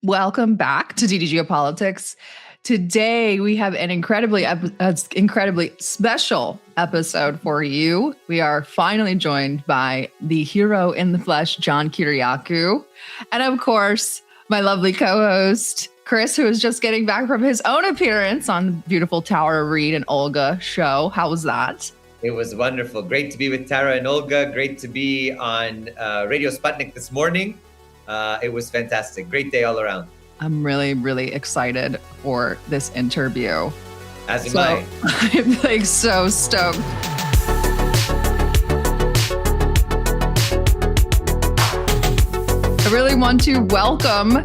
Welcome back to DDGeopolitics. Today we have an incredibly special episode for you. We are finally joined by the hero in the flesh, John Kiriakou, and of course, my lovely co-host, Chris, who is just getting back from his own appearance on the beautiful Tara Reid and Olga show. How was that? It was wonderful. Great to be with Tara and Olga. Great to be on Radio Sputnik this morning. It was fantastic. Great day all around. I'm really, really excited for this interview. As am I. I'm like so stoked. I really want to welcome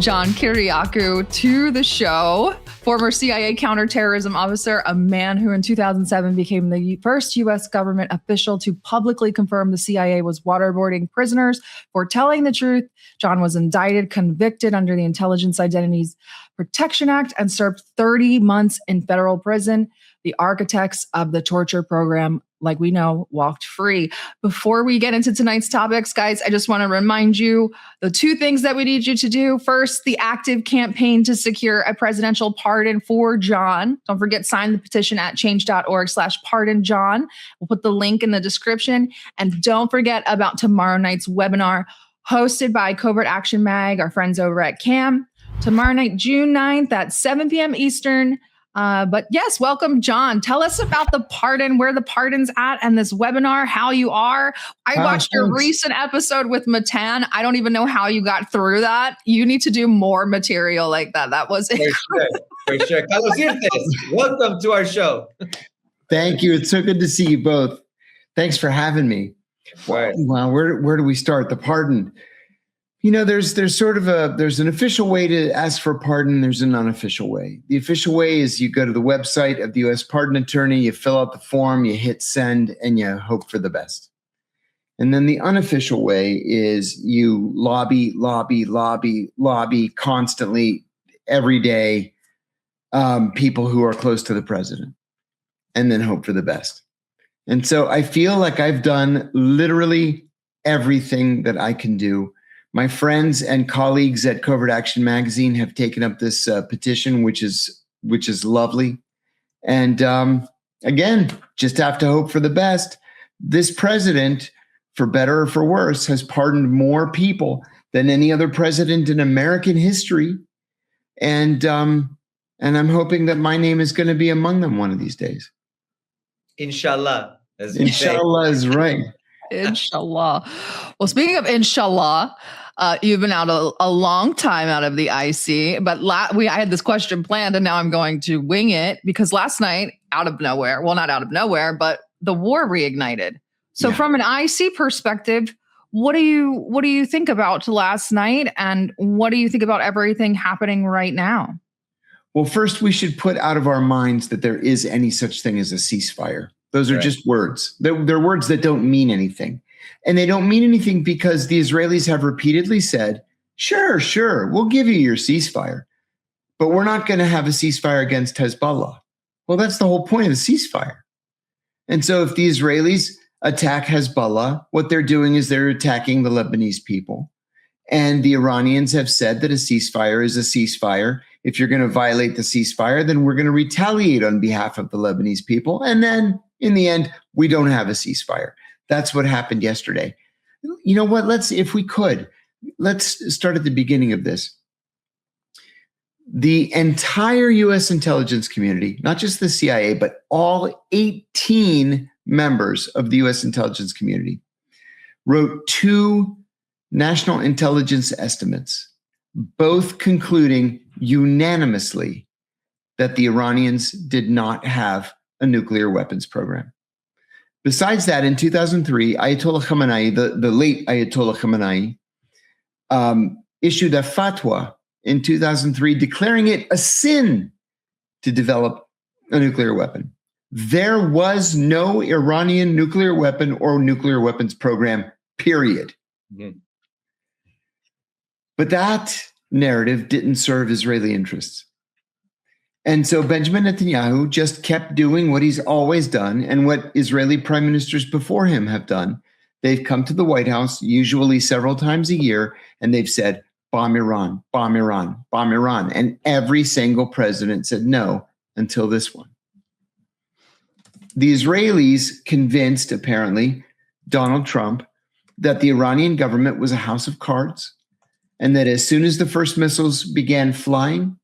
John Kiriakou to the show. Former CIA counterterrorism officer, a man who in 2007 became the first U.S. government official to publicly confirm the CIA was waterboarding prisoners for telling the truth. John was indicted, convicted under the Intelligence Identities Protection Act, and served 30 months in federal prison. The architects of the torture program, like we know, walked free. Before we get into tonight's topics, guys, I just want to remind you the two things that we need you to do. First, the active campaign to secure a presidential pardon for John. Don't forget, sign the petition at change.org/pardonjohn. We'll put the link in the description. And don't forget about tomorrow night's webinar hosted by Covert Action Mag, our friends over at CAM. Tomorrow night, June 9th at 7 p.m. Eastern. But yes, welcome, John. Tell us about the pardon, where the pardon's at, and this webinar, how you are. I watched your recent episode with Matan. I don't even know how you got through that. You need to do more material like that. That was For sure. Carlos Irtes, welcome to our show. Thank you. It's so good to see you both. Thanks for having me. Right. Wow, where do we start? The pardon. You know, there's an official way to ask for a pardon. There's an unofficial way. The official way is you go to the website of the U.S. Pardon Attorney, you fill out the form, you hit send, and you hope for the best. And then the unofficial way is you lobby constantly every day, people who are close to the president, and then hope for the best. And so I feel like I've done literally everything that I can do. My friends and colleagues at Covert Action Magazine have taken up this petition, which is lovely. And again, just have to hope for the best. This president, for better or for worse, has pardoned more people than any other president in American history. And I'm hoping that my name is going to be among them one of these days. Inshallah. Inshallah is right. Inshallah. Well, speaking of inshallah, you've been out a long time out of the IC, but I had this question planned and now I'm going to wing it because last night, out of nowhere, well, not out of nowhere, but the war reignited. So from an IC perspective, what do you think about last night and what do you think about everything happening right now? Well, first, we should put out of our minds that there is any such thing as a ceasefire. Those are just words. They're words that don't mean anything. And they don't mean anything because the Israelis have repeatedly said, sure, we'll give you your ceasefire, but we're not going to have a ceasefire against Hezbollah. Well, that's the whole point of the ceasefire. And so if the Israelis attack Hezbollah, what they're doing is they're attacking the Lebanese people. And the Iranians have said that a ceasefire is a ceasefire. If you're going to violate the ceasefire, then we're going to retaliate on behalf of the Lebanese people. And then in the end, we don't have a ceasefire. That's what happened yesterday. You know what? Let's start at the beginning of this. The entire U.S. intelligence community, not just the CIA, but all 18 members of the U.S. intelligence community, wrote two national intelligence estimates, both concluding unanimously that the Iranians did not have a nuclear weapons program. Besides that, in 2003, Ayatollah Khamenei, the late Ayatollah Khamenei, issued a fatwa in 2003 declaring it a sin to develop a nuclear weapon. There was no Iranian nuclear weapon or nuclear weapons program, period. Mm-hmm. But that narrative didn't serve Israeli interests. And so Benjamin Netanyahu just kept doing what he's always done and what Israeli prime ministers before him have done. They've come to the White House, usually several times a year, and they've said, bomb Iran, bomb Iran, bomb Iran. And every single president said no until this one. The Israelis convinced, apparently, Donald Trump that the Iranian government was a house of cards, and that as soon as the first missiles began flying,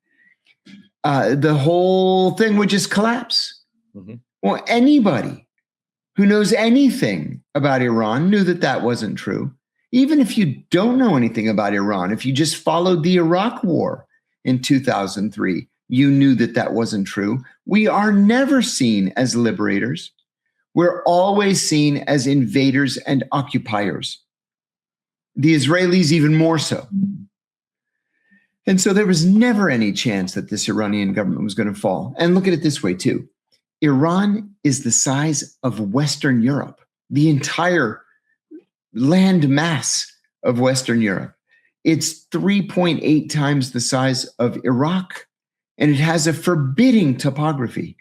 the whole thing would just collapse. Mm-hmm. Well, anybody who knows anything about Iran knew that that wasn't true. Even if you don't know anything about Iran, if you just followed the Iraq War in 2003, you knew that that wasn't true. We are never seen as liberators. We're always seen as invaders and occupiers. The Israelis even more so. And so there was never any chance that this Iranian government was going to fall. And look at it this way too. Iran is the size of Western Europe, the entire land mass of Western Europe. It's 3.8 times the size of Iraq, and it has a forbidding topography.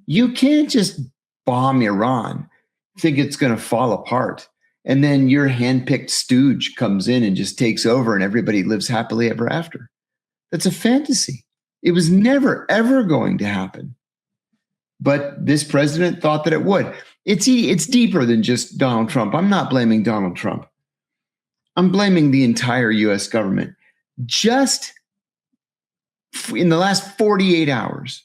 You can't just bomb Iran, think it's going to fall apart, and then your handpicked stooge comes in and just takes over and everybody lives happily ever after. That's a fantasy. It was never, ever going to happen. But this president thought that it would. It's deeper than just Donald Trump. I'm not blaming Donald Trump. I'm blaming the entire U.S. government. Just in the last 48 hours,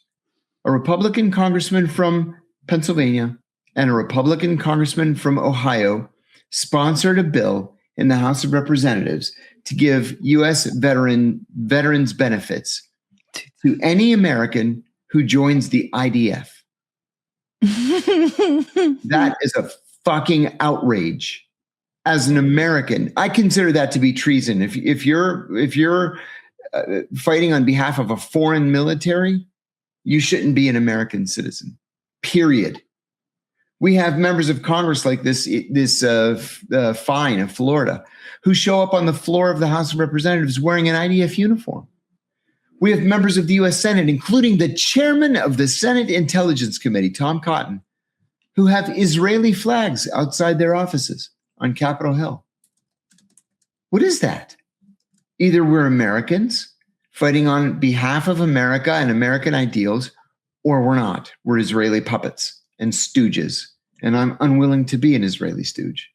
a Republican congressman from Pennsylvania and a Republican congressman from Ohio sponsored a bill in the House of Representatives to give U.S. veterans benefits to any American who joins the IDF. That is a fucking outrage. As an American, I consider that to be treason. If you're fighting on behalf of a foreign military, you shouldn't be an American citizen. Period. We have members of Congress like this Fine of Florida who show up on the floor of the House of Representatives wearing an IDF uniform. We have members of the U.S. Senate, including the chairman of the Senate Intelligence Committee, Tom Cotton, who have Israeli flags outside their offices on Capitol Hill. What is that? Either we're Americans fighting on behalf of America and American ideals, or we're not. We're Israeli puppets and stooges, and I'm unwilling to be an Israeli stooge.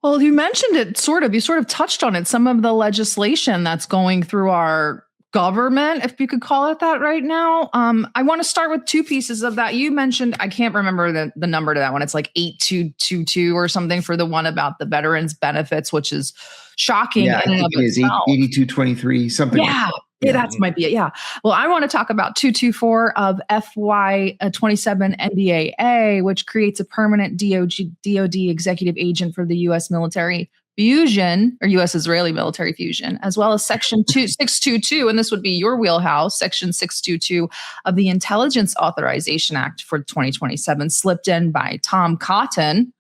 Well, you mentioned it you sort of touched on it, some of the legislation that's going through our government, if you could call it that right now. I want to start with two pieces of that. You mentioned, I can't remember the number to that one. It's like 8222 or something for the one about the veterans benefits, which is shocking. Yeah, I think it is 8223, something like that. Yeah, that might be it. Yeah. Well, I want to talk about 224 of FY27 NDAA, which creates a permanent DOD executive agent for the U.S. military fusion or U.S. Israeli military fusion, as well as Section 622, and this would be your wheelhouse, Section 622 of the Intelligence Authorization Act for 2027, slipped in by Tom Cotton.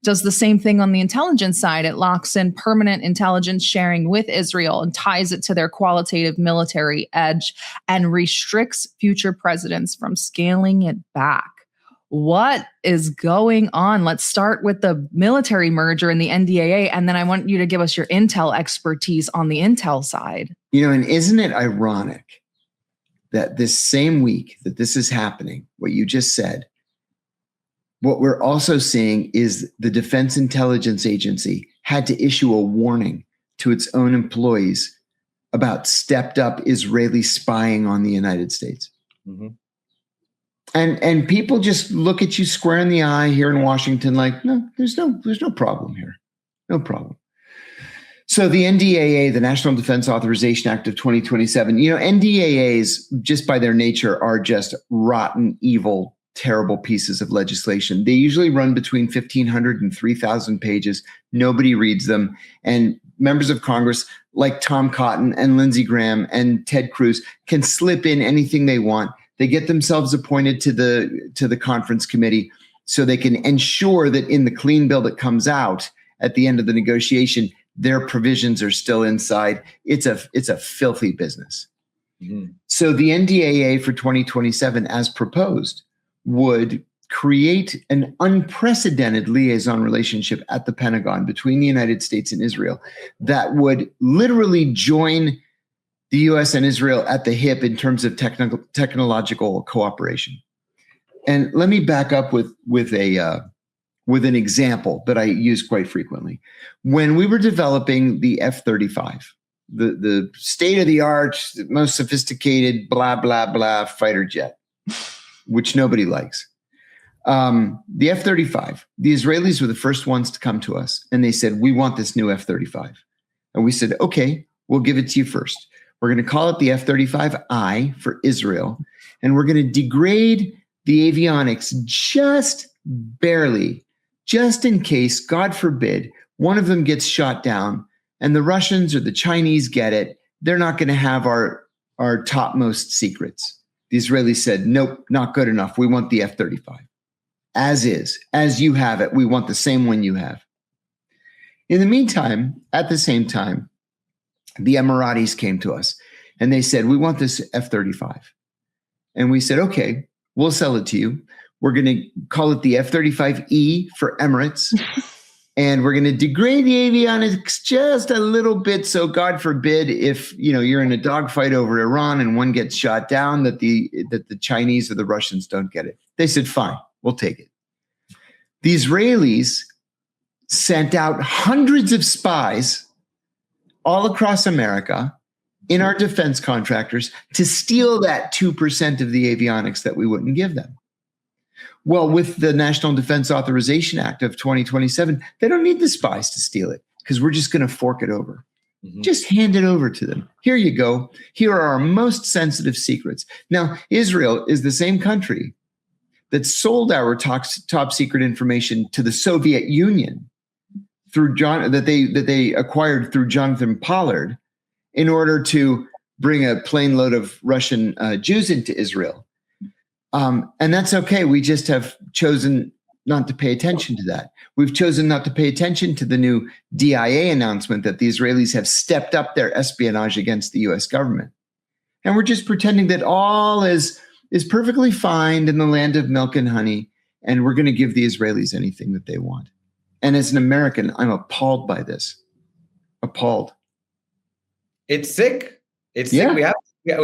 Does the same thing on the intelligence side. It locks in permanent intelligence sharing with Israel and ties it to their qualitative military edge and restricts future presidents from scaling it back. What is going on? Let's start with the military merger in the NDAA, and then I want you to give us your intel expertise on the intel side. And isn't it ironic that this same week that this is happening, what you just said, what we're also seeing is the Defense Intelligence Agency had to issue a warning to its own employees about stepped up Israeli spying on the United States. Mm-hmm. And people just look at you square in the eye here in Washington like, no, there's no problem here. No problem. So the NDAA, the National Defense Authorization Act of 2027, NDAAs just by their nature are just rotten, evil, terrible pieces of legislation. They usually run between 1,500 and 3,000 pages. Nobody reads them. And members of Congress like Tom Cotton and Lindsey Graham and Ted Cruz can slip in anything they want. They get themselves appointed to the conference committee so they can ensure that in the clean bill that comes out at the end of the negotiation, their provisions are still inside. It's a filthy business. Mm-hmm. So the NDAA for 2027, as proposed, would create an unprecedented liaison relationship at the Pentagon between the United States and Israel that would literally join the US and Israel at the hip in terms of technological cooperation. And let me back up with an example that I use quite frequently. When we were developing the F-35, the state-of-the-art, most sophisticated, blah, blah, blah fighter jet, which nobody likes. The F-35, the Israelis were the first ones to come to us, and they said, we want this new F-35. And we said, okay, we'll give it to you first. We're going to call it the F-35I for Israel, and we're going to degrade the avionics just barely, just in case, God forbid, one of them gets shot down and the Russians or the Chinese get it. They're not going to have our topmost secrets. The Israelis said, nope, not good enough. We want the F-35. As is, as you have it. We want the same one you have. In the meantime, at the same time, the Emiratis came to us and they said, we want this F-35. And we said, okay, we'll sell it to you. We're going to call it the F-35E for Emirates. And we're going to degrade the avionics just a little bit. So God forbid, if you're in a dogfight over Iran and one gets shot down, that the Chinese or the Russians don't get it. They said, fine, we'll take it. The Israelis sent out hundreds of spies all across America in our defense contractors to steal that 2% of the avionics that we wouldn't give them. Well, with the National Defense Authorization Act of 2027, they don't need the spies to steal it because we're just going to fork it over. Mm-hmm. Just hand it over to them. Here you go. Here are our most sensitive secrets. Now, Israel is the same country that sold our top secret information to the Soviet Union through that they acquired through Jonathan Pollard in order to bring a plane load of Russian Jews into Israel. And that's okay. We just have chosen not to pay attention to that. We've chosen not to pay attention to the new DIA announcement that the Israelis have stepped up their espionage against the US government. And we're just pretending that all is perfectly fine in the land of milk and honey, and we're going to give the Israelis anything that they want. And as an American, I'm appalled by this. Appalled. It's sick. It's sick. We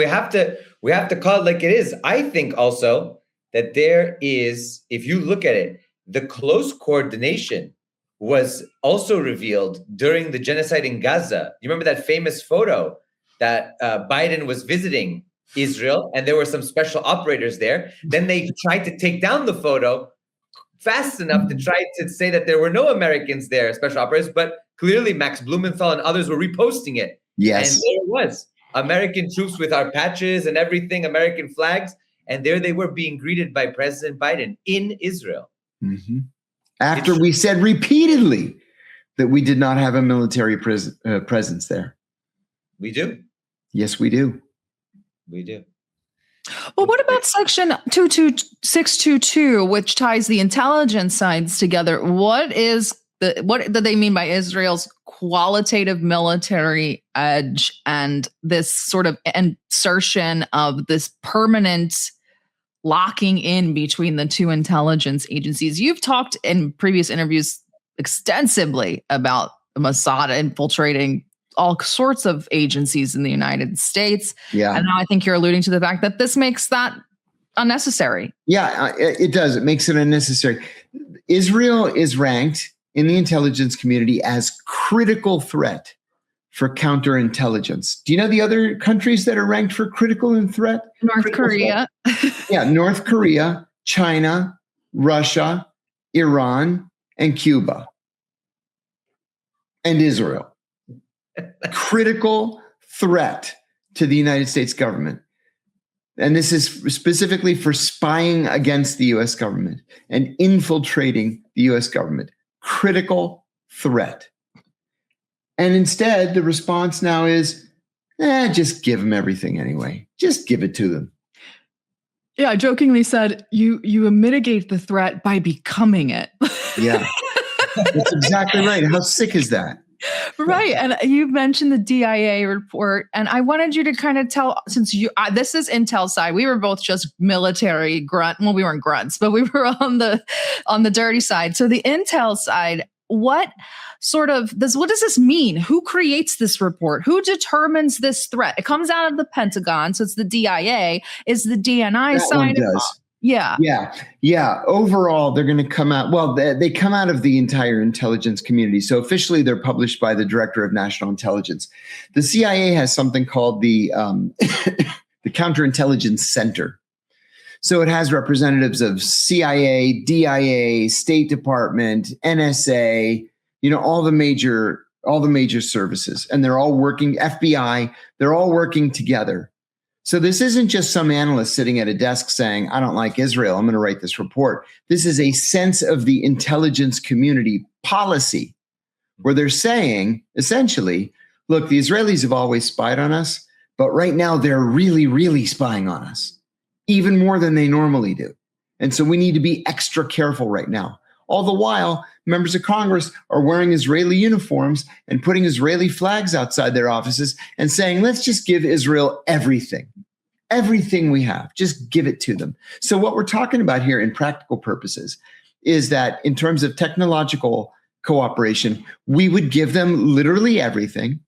have to call it like it is. I think also that there is, if you look at it, the close coordination was also revealed during the genocide in Gaza. You remember that famous photo that Biden was visiting Israel and there were some special operators there. Then they tried to take down the photo fast enough to try to say that there were no Americans there, special operators, but clearly Max Blumenthal and others were reposting it. Yes. And there it was. American troops with our patches and everything, American flags. And there they were being greeted by President Biden in Israel. Mm-hmm. After we said repeatedly that we did not have a military presence there. We do. Yes, we do. We do. Well, what about Section 22622, which ties the intelligence sides together? What do they mean by Israel's qualitative military edge and this sort of insertion of this permanent locking in between the two intelligence agencies? You've talked in previous interviews extensively about Mossad infiltrating all sorts of agencies in the United States. Yeah. And now I think you're alluding to the fact that this makes that unnecessary. Yeah, it does. It makes it unnecessary. Israel is ranked in the intelligence community as critical threat for counterintelligence. Do you know the other countries that are ranked for critical threat? North Korea. Yeah, North Korea, China, Russia, Iran, and Cuba, and Israel. Critical threat to the United States government. And this is specifically for spying against the US government and infiltrating the US government. Critical threat. And instead, the response now is, just give them everything anyway. Just give it to them. Yeah, I jokingly said, you mitigate the threat by becoming it. Yeah, that's exactly right. How sick is that? Right. And you mentioned the DIA report, and I wanted you to kind of tell, since this is Intel side, we were both just military grunt. Well, we weren't grunts, but we were on the dirty side. So the Intel side, what does this mean? Who creates this report? Who determines this threat? It comes out of the Pentagon, so it's the DIA. Is the DNI that side? One does. Yeah. Overall, they're going to come out. Well, they come out of the entire intelligence community. So officially, they're published by the Director of National Intelligence. The CIA has something called the the Counterintelligence Center. So it has representatives of CIA, DIA, State Department, NSA, all the major services, and they're all working. FBI, they're all working together. So this isn't just some analyst sitting at a desk saying, I don't like Israel, I'm going to write this report. This is a sense of the intelligence community policy where they're saying, essentially, look, the Israelis have always spied on us, but right now they're really, really spying on us, even more than they normally do. And so we need to be extra careful right now. All the while, members of Congress are wearing Israeli uniforms and putting Israeli flags outside their offices and saying, let's just give Israel everything we have, just give it to them. So what we're talking about here in practical purposes is that in terms of technological cooperation, we would give them literally everything.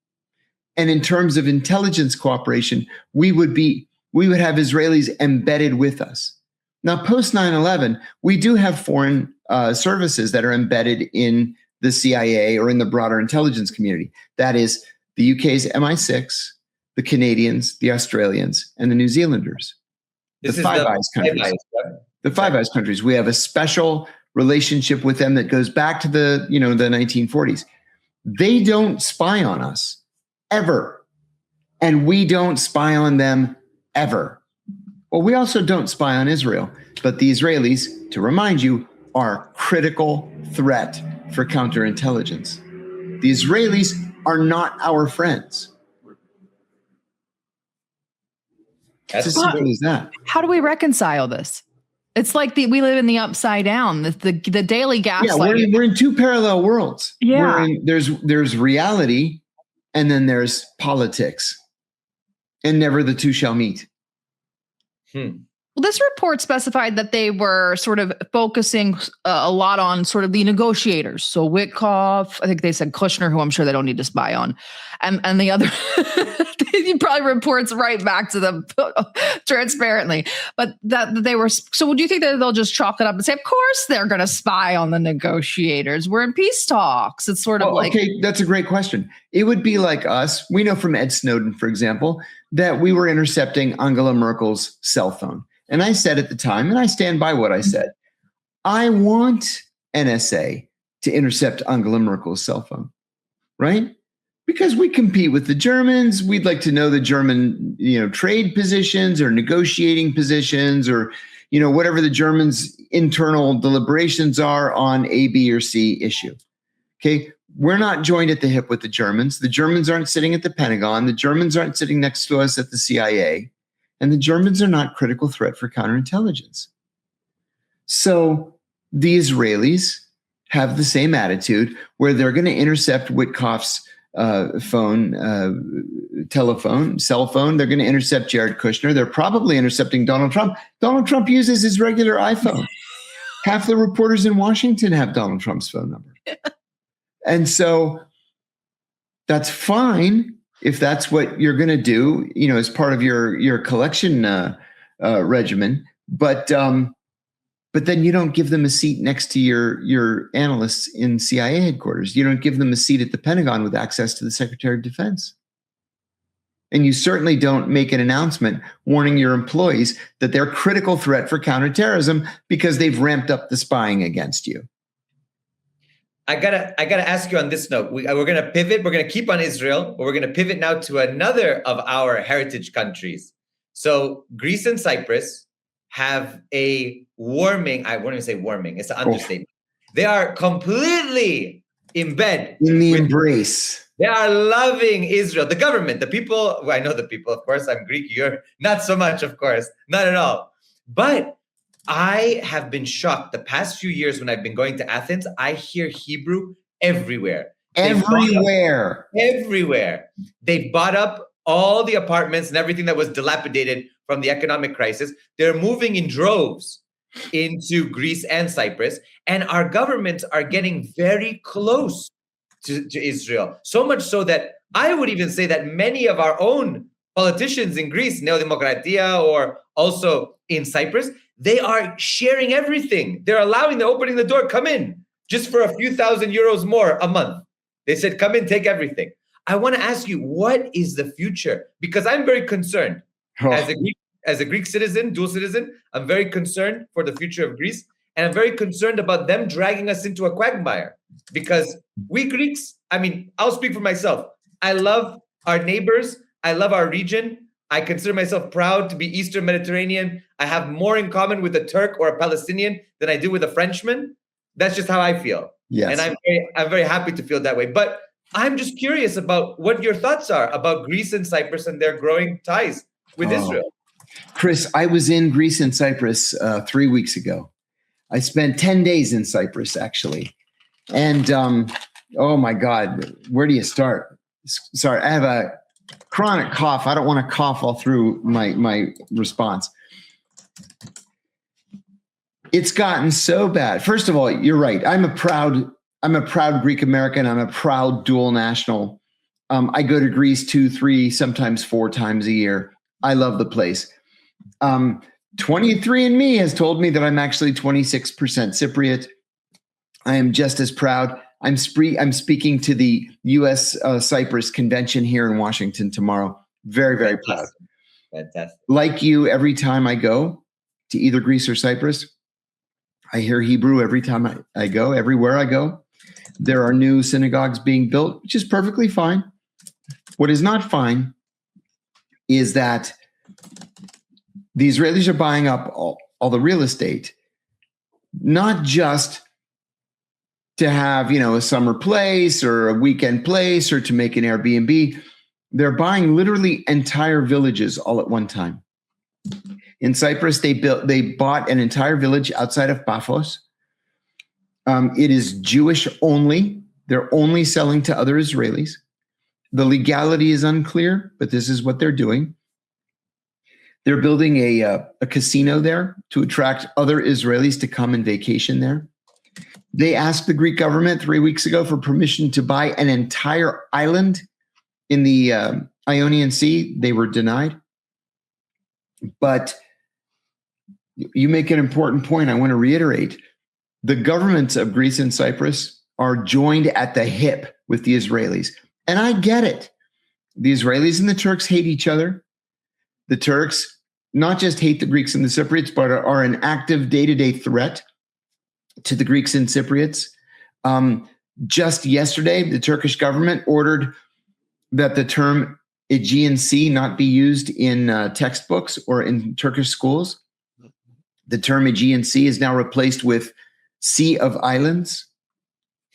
And in terms of intelligence cooperation, we would have Israelis embedded with us. Now, post 9/11, we do have foreign services that are embedded in the CIA or in the broader intelligence community. That is the UK's MI6, the Canadians, the Australians, and the New Zealanders. The Five Eyes countries. The Five Eyes countries. We have a special relationship with them that goes back to the 1940s. They don't spy on us ever, and we don't spy on them ever. Well, we also don't spy on Israel, but the Israelis, to remind you, are a critical threat for counterintelligence. The Israelis are not our friends. It's as simple as that. How do we reconcile this? It's like we live in the upside down, the daily gaslighting. Yeah, we're in two parallel worlds. Yeah. There's reality, and then there's politics, and never the two shall meet. Well, this report specified that they were sort of focusing a lot on sort of the negotiators. So Witkoff, I think they said Kushner, who I'm sure they don't need to spy on, and the other, he probably reports right back to them transparently. But that they were. So, do you think that they'll just chalk it up and say, "Of course, they're going to spy on the negotiators. We're in peace talks." It's sort of like, okay, that's a great question. It would be like us. We know from Ed Snowden, for example, that we were intercepting Angela Merkel's cell phone. And I said at the time, and I stand by what I said, I want NSA to intercept Angela Merkel's cell phone, right? Because we compete with the Germans. We'd like to know the German, trade positions or negotiating positions or, whatever the Germans' internal deliberations are on A, B, or C issue. Okay. We're not joined at the hip with the Germans. The Germans aren't sitting at the Pentagon. The Germans aren't sitting next to us at the CIA. And the Germans are not a critical threat for counterintelligence. So the Israelis have the same attitude where they're going to intercept Witkoff's cell phone. They're going to intercept Jared Kushner. They're probably intercepting Donald Trump. Donald Trump uses his regular iPhone. Half the reporters in Washington have Donald Trump's phone number. And so that's fine if that's what you're going to do, as part of your collection regimen. But then you don't give them a seat next to your analysts in CIA headquarters. You don't give them a seat at the Pentagon with access to the Secretary of Defense. And you certainly don't make an announcement warning your employees that they're a critical threat for counterterrorism because they've ramped up the spying against you. I gotta ask you on this note. We're gonna pivot. We're gonna keep on Israel, but we're gonna pivot now to another of our heritage countries. So Greece and Cyprus have a warming. I wouldn't say warming. It's an understatement. They are completely in bed. In the embrace. They are loving Israel. The government, the people. Well, I know the people. Of course, I'm Greek. You're not so much. Of course, not at all. But I have been shocked the past few years when I've been going to Athens. I hear Hebrew everywhere. Everywhere. Everywhere. They bought up all the apartments and everything that was dilapidated from the economic crisis. They're moving in droves into Greece and Cyprus. And our governments are getting very close to Israel. So much so that I would even say that many of our own politicians in Greece, Neo Demokratia, or also in Cyprus, they are sharing everything. They're opening the door, come in, just for a few €1,000 more a month. They said, come in, take everything. I want to ask you, what is the future? Because I'm very concerned. As a Greek citizen, dual citizen, I'm very concerned for the future of Greece. And I'm very concerned about them dragging us into a quagmire. Because we Greeks, I'll speak for myself. I love our neighbors. I love our region. I consider myself proud to be Eastern Mediterranean. I have more in common with a Turk or a Palestinian than I do with a Frenchman. That's just how I feel. Yes. And I'm very happy to feel that way. But I'm just curious about what your thoughts are about Greece and Cyprus and their growing ties with Israel. Chris, I was in Greece and Cyprus 3 weeks ago. I spent 10 days in Cyprus, actually. And oh my God, where do you start? Sorry, I have a chronic cough. I don't want to cough all through my response. It's gotten so bad. First of all, you're right. I'm a proud Greek American. I'm a proud dual national. I go to Greece 2, 3, sometimes 4 times a year. I love the place. 23andMe has told me that I'm actually 26% Cypriot. I am just as proud. I'm speaking to the U.S. Cyprus Convention here in Washington tomorrow. Very, very proud. Fantastic. Like you, every time I go to either Greece or Cyprus, I hear Hebrew every time I go, everywhere I go. There are new synagogues being built, which is perfectly fine. What is not fine is that the Israelis are buying up all the real estate, not just to have, a summer place or a weekend place or to make an Airbnb. They're buying literally entire villages all at one time. In Cyprus, they bought an entire village outside of Paphos. It is Jewish only. They're only selling to other Israelis. The legality is unclear, but this is what they're doing. They're building a casino there to attract other Israelis to come and vacation there. They asked the Greek government 3 weeks ago for permission to buy an entire island in the Ionian Sea. They were denied. But you make an important point I want to reiterate. The governments of Greece and Cyprus are joined at the hip with the Israelis. And I get it. The Israelis and the Turks hate each other. The Turks not just hate the Greeks and the Cypriots, but are an active day-to-day threat to the Greeks and Cypriots. Just yesterday, the Turkish government ordered that the term Aegean Sea not be used in textbooks or in Turkish schools. The term Aegean Sea is now replaced with Sea of Islands.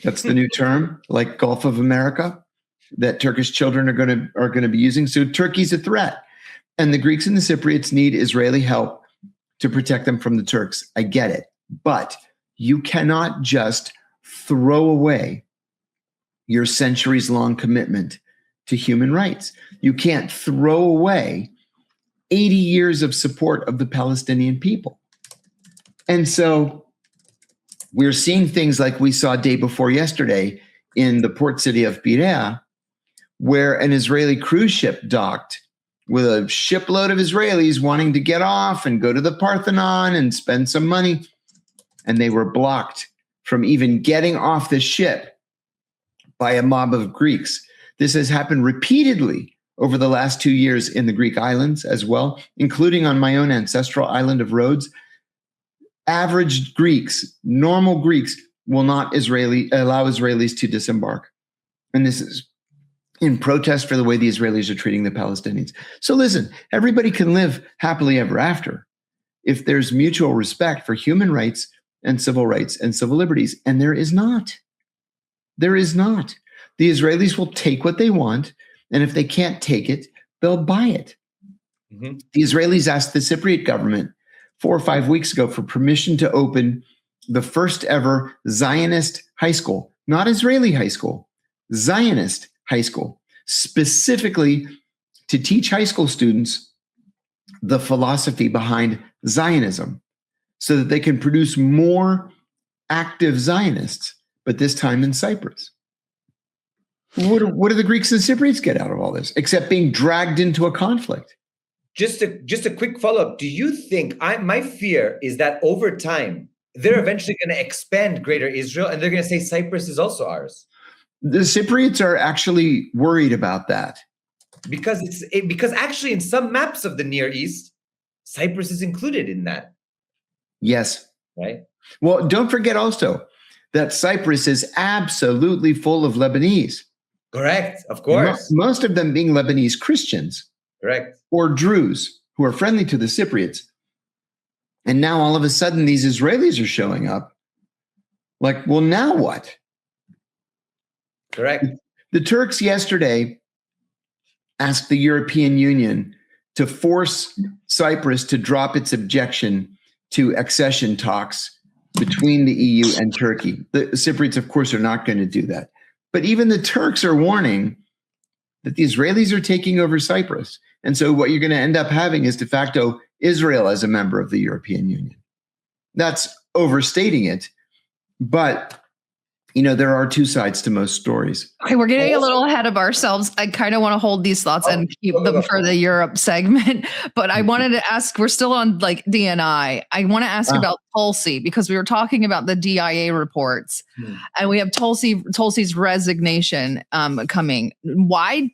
That's the new term, like Gulf of America, that Turkish children are going to be using. So Turkey's a threat. And the Greeks and the Cypriots need Israeli help to protect them from the Turks. I get it. But you cannot just throw away your centuries-long commitment to human rights. You can't throw away 80 years of support of the Palestinian people. And so we're seeing things like we saw day before yesterday in the port city of Piraeus, where an Israeli cruise ship docked with a shipload of Israelis wanting to get off and go to the Parthenon and spend some money. And they were blocked from even getting off the ship by a mob of Greeks. This has happened repeatedly over the last 2 years in the Greek islands as well, including on my own ancestral island of Rhodes. Average Greeks, normal Greeks, will not allow Israelis to disembark. And this is in protest for the way the Israelis are treating the Palestinians. So listen, everybody can live happily ever after if there's mutual respect for human rights and civil liberties. And there is not. There is not. The Israelis will take what they want, and if they can't take it, they'll buy it. Mm-hmm. The Israelis asked the Cypriot government 4 or 5 weeks ago for permission to open the first ever Zionist high school, not Israeli high school, Zionist high school, specifically to teach high school students the philosophy behind Zionism so that they can produce more active Zionists, but this time in Cyprus. What do the Greeks and Cypriots get out of all this, except being dragged into a conflict? Just a quick follow-up. Do you think, my fear is that over time, they're eventually going to expand Greater Israel and they're going to say Cyprus is also ours? The Cypriots are actually worried about that. Because actually in some maps of the Near East, Cyprus is included in that. Yes. Right? Well, don't forget also that Cyprus is absolutely full of Lebanese. Correct, of course. Most of them being Lebanese Christians. Correct. Or Druze who are friendly to the Cypriots. And now all of a sudden these Israelis are showing up. Like, well, now what? Correct. The Turks yesterday asked the European Union to force Cyprus to drop its objection to accession talks between the EU and Turkey. The Cypriots, of course, are not going to do that. But even the Turks are warning that the Israelis are taking over Cyprus. And so what you're going to end up having is de facto Israel as a member of the European Union. That's overstating it. But, you know, there are two sides to most stories. Okay, we're getting a little ahead of ourselves. I kind of want to hold these thoughts and keep them for the Europe segment. But I wanted to ask, we're still on like DNI. I want to ask about Tulsi, because we were talking about the DIA reports and we have Tulsi's resignation coming. Why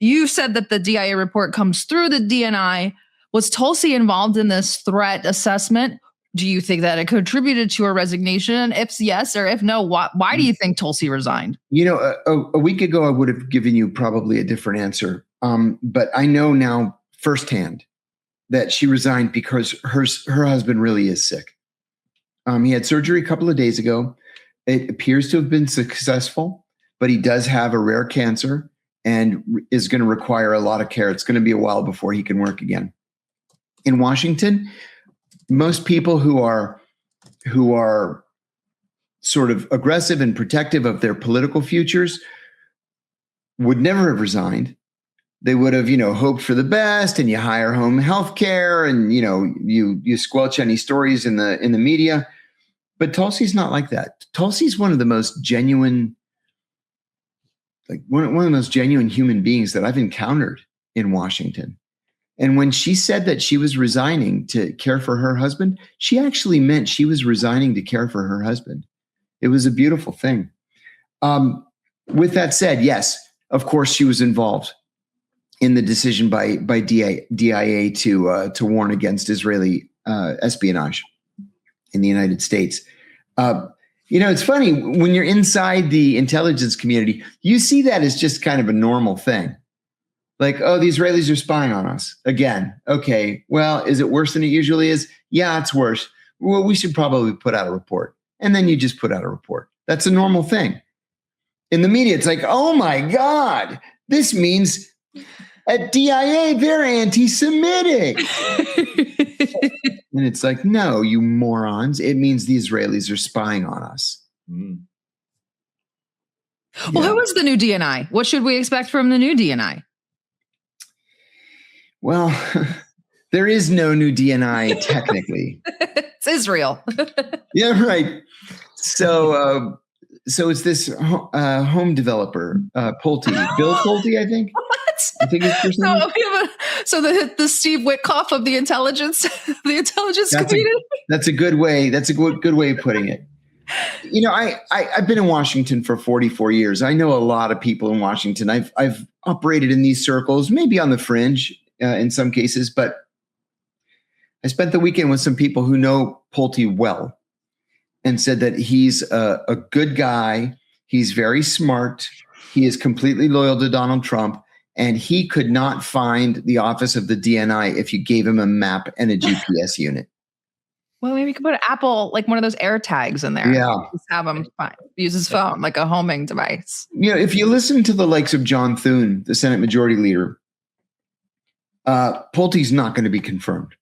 you said that the DIA report comes through the DNI. Was Tulsi involved in this threat assessment? Do you think that it contributed to her resignation? If yes, or if no, why do you think Tulsi resigned? You know, a week ago, I would have given you probably a different answer. But I know now firsthand that she resigned because her husband really is sick. He had surgery a couple of days ago. It appears to have been successful, but he does have a rare cancer and is going to require a lot of care. It's going to be a while before he can work again. In Washington, most people who are sort of aggressive and protective of their political futures would never have resigned. They would have, hoped for the best, and you hire home health care, and you squelch any stories in the media. But Tulsi's not like that. Tulsi's one of the most genuine, one of the most genuine human beings that I've encountered in Washington. And when she said that she was resigning to care for her husband, she actually meant she was resigning to care for her husband. It was a beautiful thing. With that said, yes, of course, she was involved in the decision by DIA to warn against Israeli espionage in the United States. It's funny, when you're inside the intelligence community, you see that as just kind of a normal thing. Like, oh, the Israelis are spying on us again. Okay, well, is it worse than it usually is? Yeah, it's worse. Well, we should probably put out a report. And then you just put out a report. That's a normal thing. In the media, it's like, oh my God, this means at DIA, they're anti-Semitic. And it's like, no, you morons. It means the Israelis are spying on us. Well, who is the new DNI? What should we expect from the new DNI? Well, there is no new DNI technically. It's Israel. Yeah, right. So it's this home developer, Pulte, Bill Pulte, I think. What? I think it's his name. So the Steve Witkoff of the intelligence community. That's a good way. That's a good way of putting it. I've been in Washington for 44 years. I know a lot of people in Washington. I've operated in these circles, maybe on the fringe in some cases, but I spent the weekend with some people who know Pulte well and said that he's a good guy. He's very smart. He is completely loyal to Donald Trump, and he could not find the office of the DNI if you gave him a map and a GPS unit. Well, maybe you could put an Apple, like one of those air tags in there. Yeah. Just have him use his phone like a homing device. If you listen to the likes of John Thune, the Senate Majority Leader, Pulte's not going to be confirmed.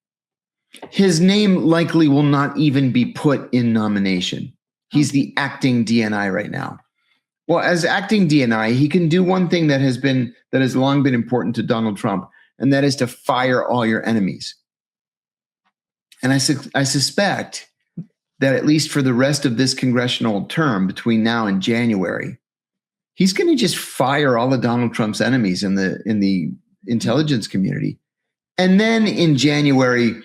His name likely will not even be put in nomination. He's the acting DNI right now. Well, as acting DNI, he can do one thing that has long been important to Donald Trump, and that is to fire all your enemies. And I suspect that at least for the rest of this congressional term between now and January, he's going to just fire all of Donald Trump's enemies in the intelligence community. And then in January,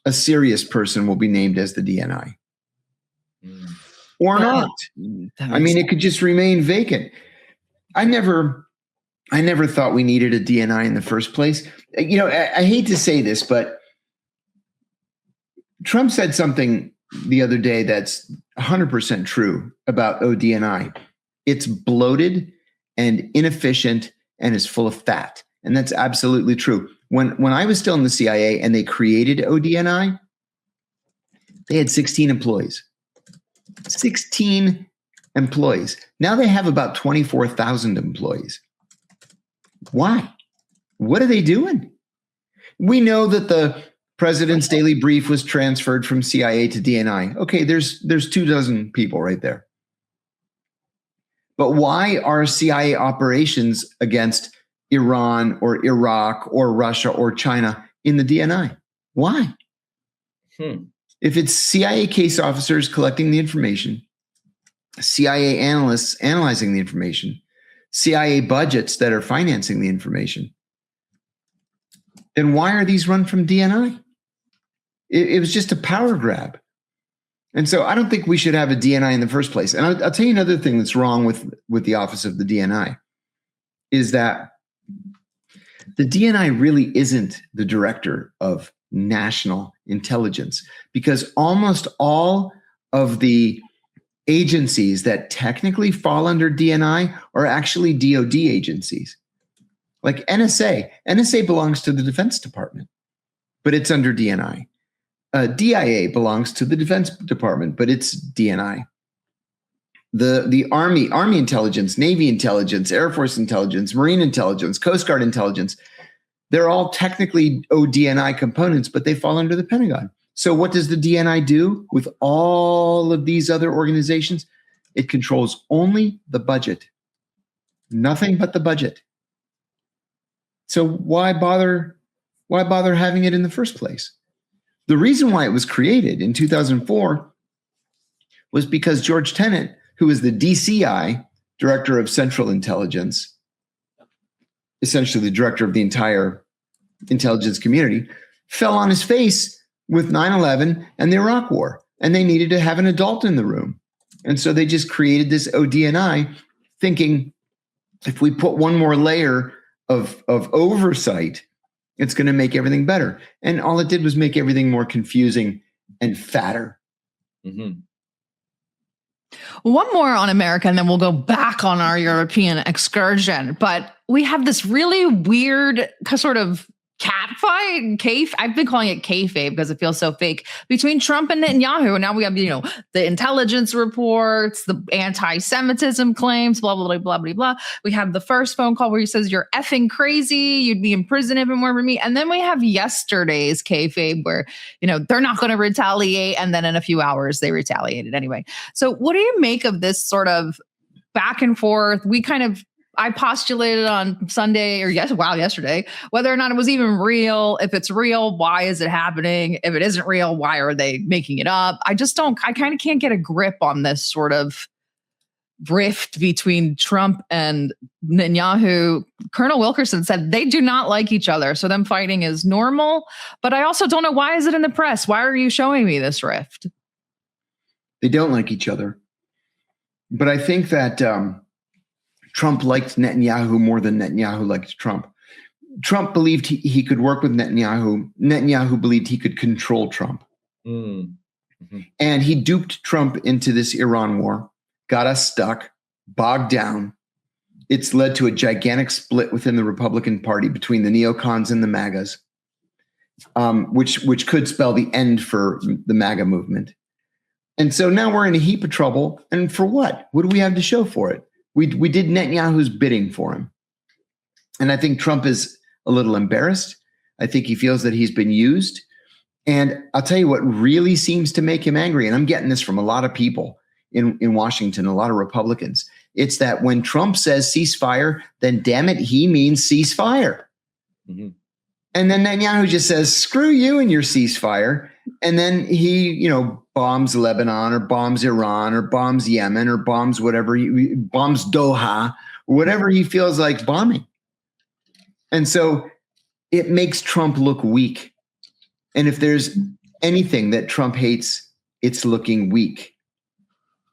a serious person will be named as the DNI. Or not. I mean, it could just remain vacant. I never thought we needed a DNI in the first place. You know, I hate to say this, but Trump said something the other day that's 100% true about ODNI. It's bloated and inefficient and is full of fat. And that's absolutely true. When I was still in the CIA and they created ODNI, they had 16 employees. 16 employees. Now they have about 24,000 employees. Why? What are they doing? We know that the president's daily brief was transferred from CIA to DNI. Okay, there's 24 people right there. But why are CIA operations against Iran or Iraq or Russia or China in the DNI? Why? If it's CIA case officers collecting the information, CIA analysts analyzing the information, CIA budgets that are financing the information, then why are these run from DNI? It was just a power grab. And so I don't think we should have a DNI in the first place. And I'll tell you another thing that's wrong with the office of the DNI is that the DNI really isn't the director of national intelligence, because almost all of the agencies that technically fall under DNI are actually DOD agencies. Like NSA. NSA belongs to the Defense Department, but it's under DNI. DIA belongs to the Defense Department, but it's DNI. The Army intelligence, Navy intelligence, Air Force intelligence, Marine intelligence, Coast Guard intelligence, they're all technically ODNI components, but they fall under the Pentagon. So what does the DNI do with all of these other organizations? It controls only the budget, nothing but the budget. So why bother having it in the first place? The reason why it was created in 2004 was because George Tenet, who was the DCI, Director of Central Intelligence, essentially the director of the entire intelligence community, fell on his face with 9/11 and the Iraq War, and they needed to have an adult in the room. And so they just created this ODNI, thinking if we put one more layer of oversight, it's going to make everything better. And all it did was make everything more confusing and fatter. Mm-hmm. One more on America, and then we'll go back on our European excursion. But we have this really weird sort of catfight, I've been calling it kayfabe because it feels so fake, between Trump and Netanyahu. And now we have, the intelligence reports, the anti-Semitism claims, blah, blah, blah, blah, blah, blah. We have the first phone call where he says, "You're effing crazy. You'd be in prison if it weren't for me." And then we have yesterday's kayfabe where, they're not going to retaliate. And then in a few hours, they retaliated anyway. So what do you make of this sort of back and forth? I postulated on Sunday yesterday, whether or not it was even real. If it's real, why is it happening? If it isn't real, why are they making it up? I kind of can't get a grip on this sort of rift between Trump and Netanyahu. Colonel Wilkerson said they do not like each other. So them fighting is normal, but I also don't know, why is it in the press? Why are you showing me this rift? They don't like each other. But I think that, Trump liked Netanyahu more than Netanyahu liked Trump. Trump believed he could work with Netanyahu. Netanyahu believed he could control Trump. Mm-hmm. And he duped Trump into this Iran war, got us stuck, bogged down. It's led to a gigantic split within the Republican Party between the neocons and the MAGAs, which could spell the end for the MAGA movement. And so now we're in a heap of trouble. And for what? What do we have to show for it? We did Netanyahu's bidding for him. And I think Trump is a little embarrassed. I think he feels that he's been used. And I'll tell you what really seems to make him angry, and I'm getting this from a lot of people in Washington, a lot of Republicans. It's that when Trump says ceasefire, then damn it, he means ceasefire. Mm-hmm. And then Netanyahu just says, screw you and your ceasefire. And then he, bombs Lebanon or bombs Iran or bombs Yemen or bombs whatever, bombs Doha, or whatever he feels like bombing. And so it makes Trump look weak. And if there's anything that Trump hates, it's looking weak.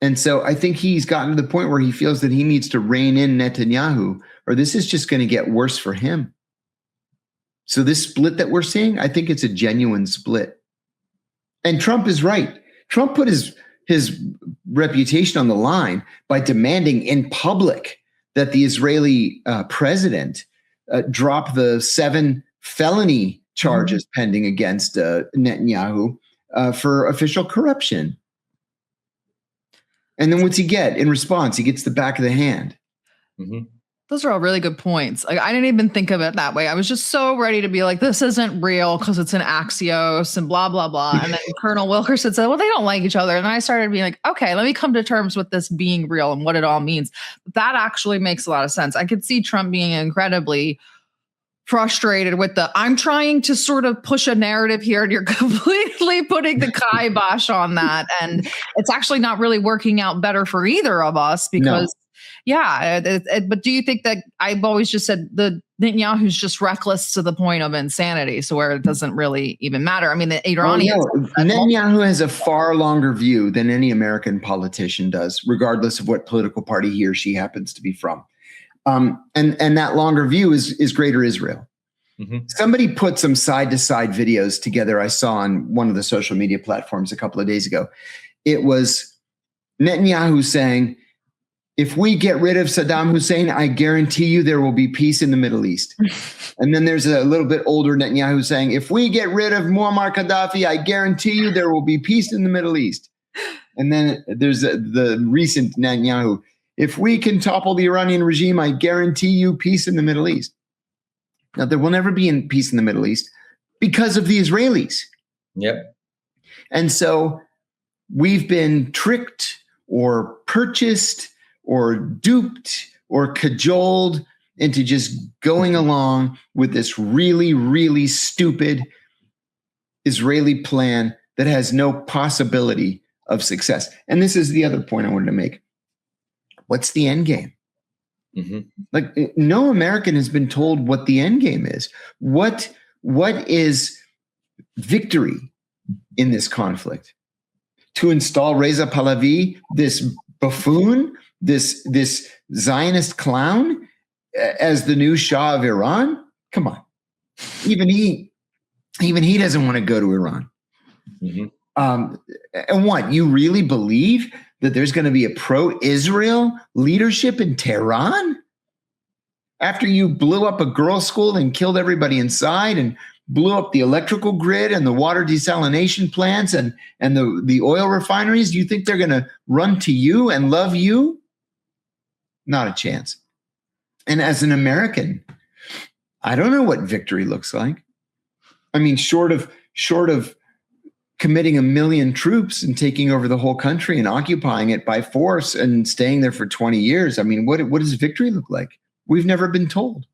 And so I think he's gotten to the point where he feels that he needs to rein in Netanyahu, or this is just going to get worse for him. So this split that we're seeing, I think it's a genuine split. And Trump is right. Trump put his reputation on the line by demanding in public that the Israeli president drop the 7 felony charges pending against Netanyahu for official corruption. And then what's he get in response? He gets the back of the hand. Mm-hmm. Those are all really good points. Like, I didn't even think of it that way. I was just so ready to be like, this isn't real because it's an Axios and blah, blah, blah. And then Colonel Wilkerson said, well, they don't like each other. And then I started being like, okay, let me come to terms with this being real and what it all means. That actually makes a lot of sense. I could see Trump being incredibly frustrated with I'm trying to sort of push a narrative here and you're completely putting the kibosh on that. And it's actually not really working out better for either of us because but do you think that I've always just said the Netanyahu's just reckless to the point of insanity, so where it doesn't really even matter? I mean, the Iranians. Netanyahu has a far longer view than any American politician does, regardless of what political party he or she happens to be from. And that longer view is Greater Israel. Mm-hmm. Somebody put some side-to-side videos together I saw on one of the social media platforms a couple of days ago. It was Netanyahu saying, if we get rid of Saddam Hussein, I guarantee you there will be peace in the Middle East. And then there's a little bit older Netanyahu saying, if we get rid of Muammar Gaddafi, I guarantee you there will be peace in the Middle East. And then there's the recent Netanyahu, if we can topple the Iranian regime, I guarantee you peace in the Middle East. Now, there will never be peace in the Middle East because of the Israelis. Yep. And so we've been tricked or purchased or duped or cajoled into just going along with this really, really stupid Israeli plan that has no possibility of success. And this is the other point I wanted to make. What's the end game? Mm-hmm. Like, no American has been told what the end game is. What is victory in this conflict? To install Reza Pahlavi, this buffoon, this Zionist clown, as the new Shah of Iran? Come on. Even he doesn't want to go to Iran. Mm-hmm. And what, you really believe that there's going to be a pro-Israel leadership in Tehran? After you blew up a girls' school and killed everybody inside and blew up the electrical grid and the water desalination plants and the oil refineries, do you think they're going to run to you and love you? Not a chance. And as an American, I don't know what victory looks like. I mean, short of committing 1 million troops and taking over the whole country and occupying it by force and staying there for 20 years. I mean, what does victory look like? We've never been told.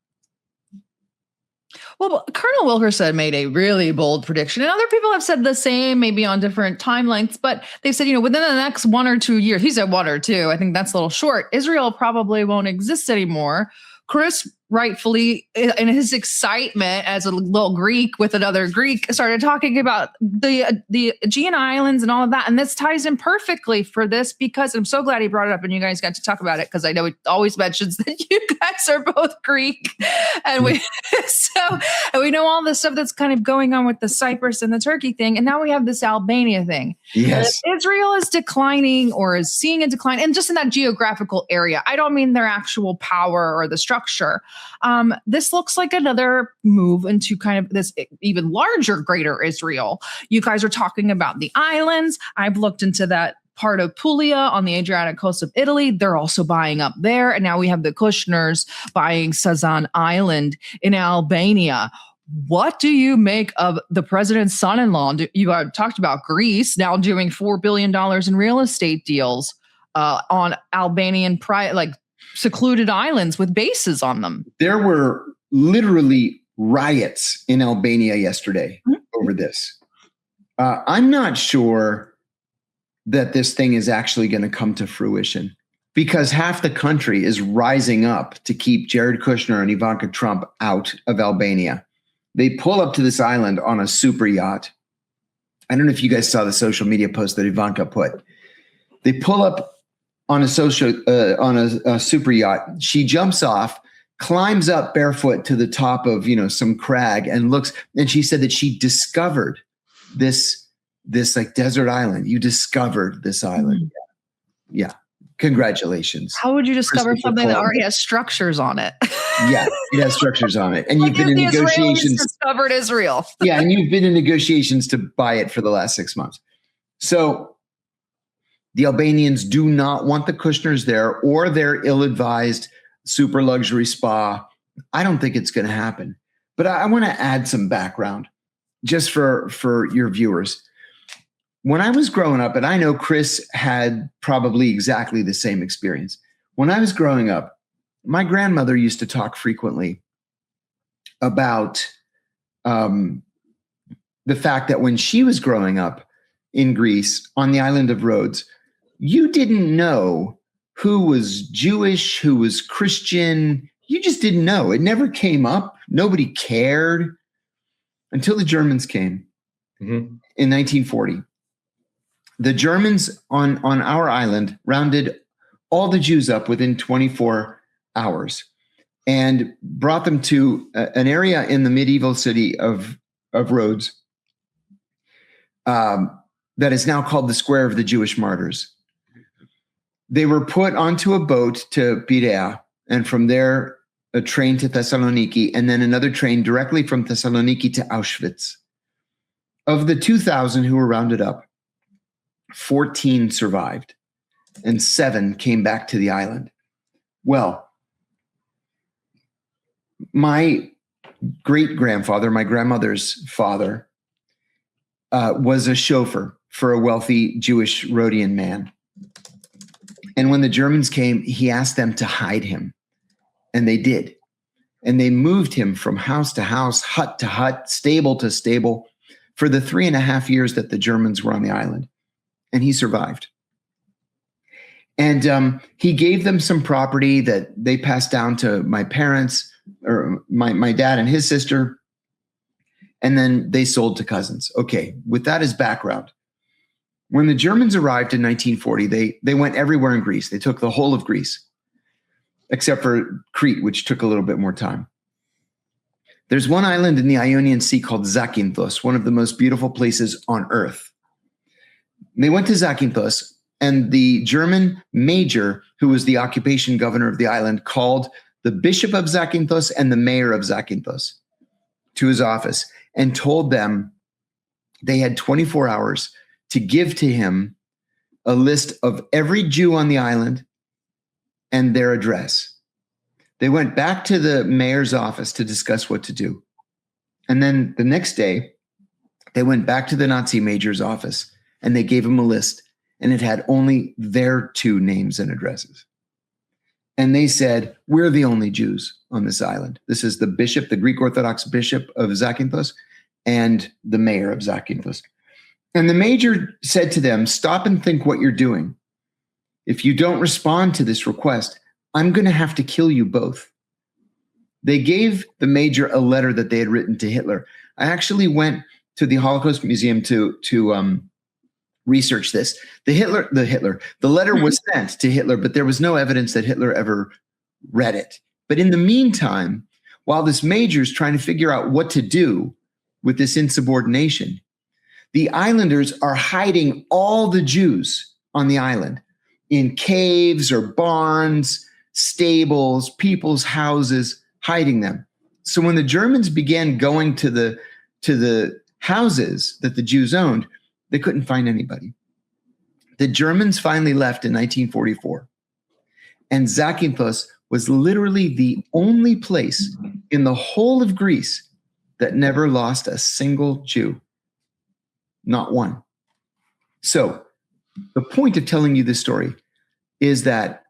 Well, Colonel Wilkerson made a really bold prediction, and other people have said the same, maybe on different time lengths, but they've said, within the next 1 or 2 years, he said 1 or 2, I think that's a little short, Israel probably won't exist anymore. Chris rightfully, in his excitement as a little Greek with another Greek, started talking about the Aegean Islands and all of that. And this ties in perfectly for this, because I'm so glad he brought it up and you guys got to talk about it, because I know he always mentions that you guys are both Greek. And we know all the stuff that's kind of going on with the Cyprus and the Turkey thing. And now we have this Albania thing. Yes. If Israel is declining or is seeing a decline, and just in that geographical area, I don't mean their actual power or the structure. This looks like another move into kind of this even larger Greater Israel. You guys are talking about the islands. I've looked into that part of Puglia on the Adriatic coast of Italy. They're also buying up there. And now we have the Kushners buying Sazan Island in Albania. What do you make of the president's son-in-law? You talked about Greece now doing $4 billion in real estate deals. on Albanian secluded islands with bases on them. There were literally riots in Albania yesterday over this. I'm not sure that this thing is actually going to come to fruition, because half the country is rising up to keep Jared Kushner and Ivanka Trump out of Albania. They pull up to this island on a super yacht. I don't know if you guys saw the social media post that Ivanka put. They pull up on a super yacht. She jumps off, climbs up barefoot to the top of some crag, and looks. And she said that she discovered this like desert island. You discovered this island. Yeah. Congratulations. How would you discover something that already has structures on it? Yeah, it has structures on it. And you've been in negotiations. Discovered Israel. Yeah, and you've been in negotiations to buy it for the last 6 months. So the Albanians do not want the Kushners there or their ill-advised super luxury spa. I don't think it's going to happen. But I want to add some background just for your viewers. When I was growing up, and I know Chris had probably exactly the same experience. When I was growing up, my grandmother used to talk frequently about the fact that when she was growing up in Greece on the island of Rhodes, you didn't know who was Jewish, who was Christian. You just didn't know. It never came up. Nobody cared until the Germans came in 1940. The Germans on our island rounded all the Jews up within 24 hours and brought them to an area in the medieval city of Rhodes that is now called the Square of the Jewish Martyrs. They were put onto a boat to Piraeus, and from there a train to Thessaloniki, and then another train directly from Thessaloniki to Auschwitz. Of the 2,000 who were rounded up, 14 survived and 7 came back to the island. Well, my great-grandfather, my grandmother's father, was a chauffeur for a wealthy Jewish Rhodian man. And when the Germans came, he asked them to hide him. And they did. And they moved him from house to house, hut to hut, stable to stable for the 3.5 years that the Germans were on the island. And he survived. And he gave them some property that they passed down to my parents, or my dad and his sister. And then they sold to cousins. Okay, with that as background, when the Germans arrived in 1940, they went everywhere in Greece. They took the whole of Greece, except for Crete, which took a little bit more time. There's one island in the Ionian Sea called Zakynthos, one of the most beautiful places on earth. They went to Zakynthos, and the German major, who was the occupation governor of the island, called the bishop of Zakynthos and the mayor of Zakynthos to his office and told them they had 24 hours to give to him a list of every Jew on the island and their address. They went back to the mayor's office to discuss what to do. And then the next day, they went back to the Nazi major's office and they gave him a list, and it had only their 2 names and addresses. And they said, we're the only Jews on this island. This is the bishop, the Greek Orthodox bishop of Zakynthos, and the mayor of Zakynthos. And the major said to them, stop and think what you're doing. If you don't respond to this request, I'm going to have to kill you both. They gave the major a letter that they had written to Hitler. I actually went to the Holocaust Museum to research this. The letter was sent to Hitler, but there was no evidence that Hitler ever read it. But in the meantime, while this major is trying to figure out what to do with this insubordination, the islanders are hiding all the Jews on the island in caves or barns, stables, people's houses, hiding them. So when the Germans began going to the houses that the Jews owned, they couldn't find anybody. The Germans finally left in 1944. And Zakynthos was literally the only place in the whole of Greece that never lost a single Jew. Not one. So the point of telling you this story, is that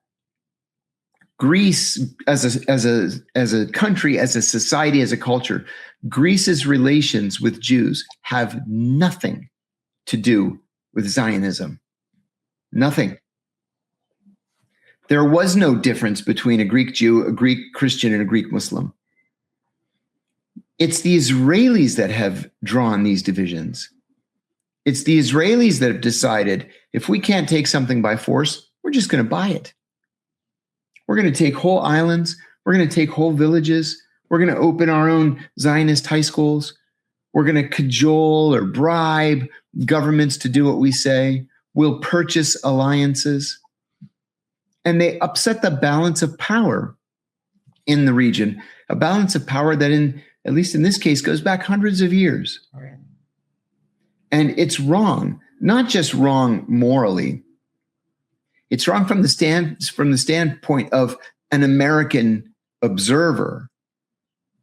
Greece, as a country, as a society, as a culture, Greece's relations with Jews have nothing to do with Zionism. Nothing. There was no difference between a Greek Jew, a Greek Christian, and a Greek Muslim. It's the Israelis that have drawn these divisions. It's the Israelis that have decided if we can't take something by force, we're just going to buy it. We're going to take whole islands. We're going to take whole villages. We're going to open our own Zionist high schools. We're going to cajole or bribe governments to do what we say. We'll purchase alliances. And they upset the balance of power in the region, a balance of power that, at least in this case, goes back hundreds of years. Right. And it's wrong, not just wrong morally. It's wrong from the standpoint of an American observer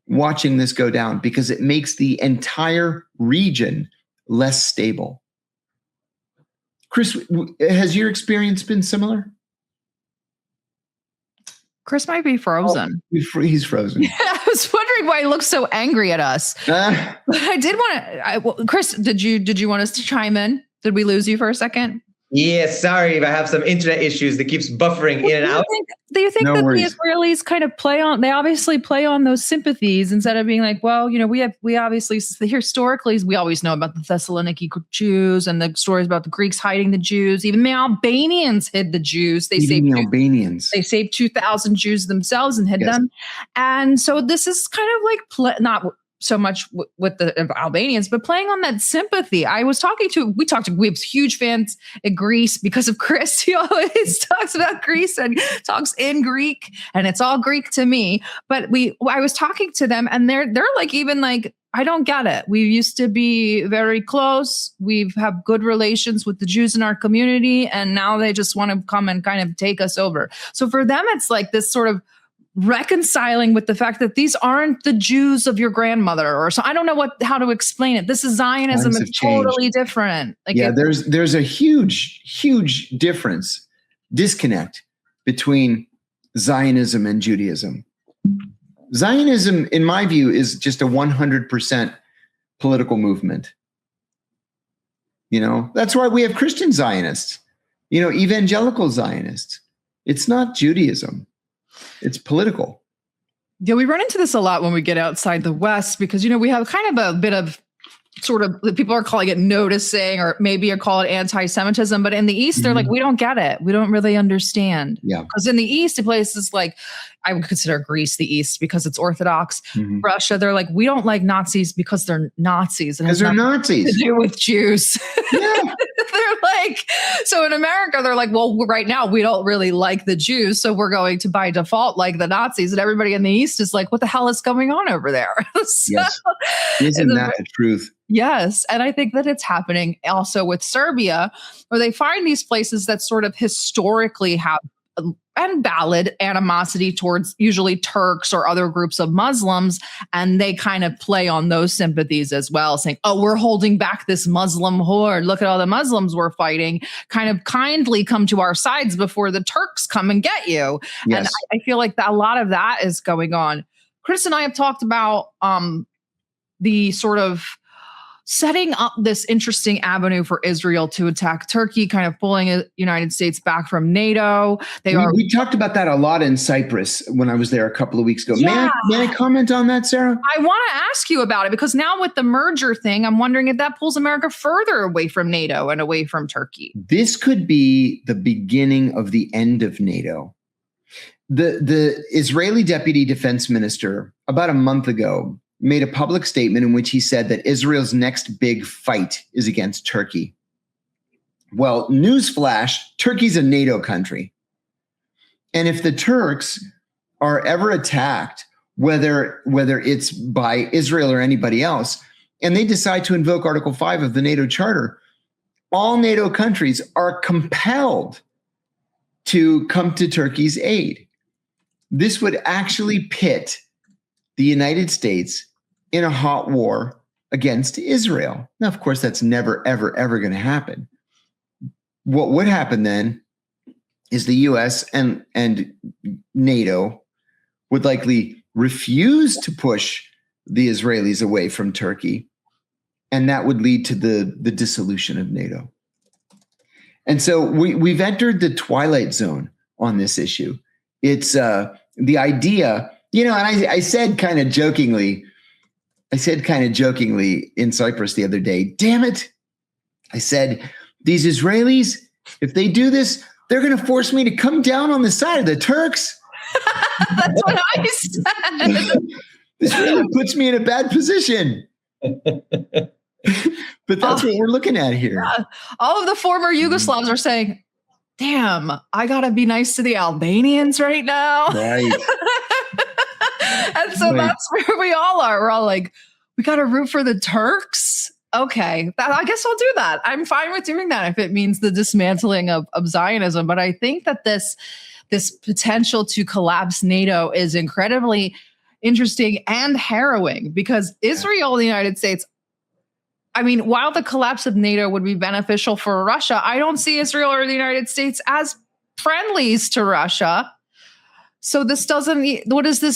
watching this go down, because it makes the entire region less stable. Chris, has your experience been similar? Chris might be frozen. Oh, he's frozen. Yeah, I was wondering why he looks so angry at us. But I did want to. Chris, did you want us to chime in? Did we lose you for a second? Yeah, sorry if I have some internet issues that keeps buffering in and out. Do you think No that worries. the Israelis kind of they obviously play on those sympathies instead of being like, well, we obviously historically, we always know about the Thessaloniki Jews and the stories about the Greeks hiding the Jews. Even the Albanians hid the Jews. They saved 2,000 Jews themselves and hid them. And so this is kind of like not so much with the Albanians, but playing on that sympathy. We have huge fans at Greece because of Chris. He always talks about Greece and talks in Greek, and it's all Greek to me. But I was talking to them, and they're like, even like, I don't get it. We used to be very close. We've have good relations with the Jews in our community, and now they just want to come and kind of take us over. So for them, it's like this sort of reconciling with the fact that these aren't the Jews of your grandmother, or so. I don't know how to explain it. This is Zionism. It's totally different. Like there's a huge disconnect between Zionism and Judaism. Zionism, in my view, is just a 100% political movement. That's why we have Christian Zionists, evangelical Zionists. It's not Judaism. It's political. Yeah, we run into this a lot when we get outside the West, because, we have kind of a bit of sort of, people are calling it noticing, or maybe you call it anti-Semitism. But in the East, they're like, we don't get it. We don't really understand. Yeah. Because in the East, in places like, I would consider Greece the East because it's Orthodox. Russia, they're like, we don't like Nazis because they're Nazis. Because they're Nazis. To do with Jews. Yeah. They're like, so in America, they're like, well, right now we don't really like the Jews, so we're going to by default like the Nazis. And everybody in the East is like, what the hell is going on over there? Yes. Isn't that the truth? Yes. And I think that it's happening also with Serbia, where they find these places that sort of historically have and valid animosity towards usually Turks or other groups of Muslims. And they kind of play on those sympathies as well, saying, oh, we're holding back this Muslim horde. Look at all the Muslims we're fighting. Kind of kindly come to our sides before the Turks come and get you. Yes. And I feel like a lot of that is going on. Chris and I have talked about the sort of setting up this interesting avenue for Israel to attack Turkey, kind of pulling the United States back from NATO. We talked about that a lot in Cyprus when I was there a couple of weeks ago. Yeah. May I comment on that, Sarah? I want to ask you about it, because now with the merger thing, I'm wondering if that pulls America further away from NATO and away from Turkey. This could be the beginning of the end of NATO. The Israeli deputy defense minister, about a month ago, made a public statement in which he said that Israel's next big fight is against Turkey. Well, newsflash, Turkey's a NATO country. And if the Turks are ever attacked, whether it's by Israel or anybody else, and they decide to invoke Article 5 of the NATO Charter, all NATO countries are compelled to come to Turkey's aid. This would actually pit the United States in a hot war against Israel. Now, of course, that's never, ever, ever going to happen. What would happen then is the US and NATO would likely refuse to push the Israelis away from Turkey, and that would lead to the dissolution of NATO. And so we've entered the twilight zone on this issue. It's the idea, and I said kind of jokingly in Cyprus the other day, damn it. I said, these Israelis, if they do this, they're going to force me to come down on the side of the Turks. That's what I said. This really puts me in a bad position. But that's what we're looking at here. Yeah. All of the former Yugoslavs are saying, damn, I got to be nice to the Albanians right now. Right. And so that's where we all are. We're all like, we got to root for the Turks. Okay, I guess I'll do that. I'm fine with doing that if it means the dismantling of Zionism. But I think that this potential to collapse NATO is incredibly interesting and harrowing, because Israel and the United States, I mean, while the collapse of NATO would be beneficial for Russia, I don't see Israel or the United States as friendlies to Russia. So this doesn't,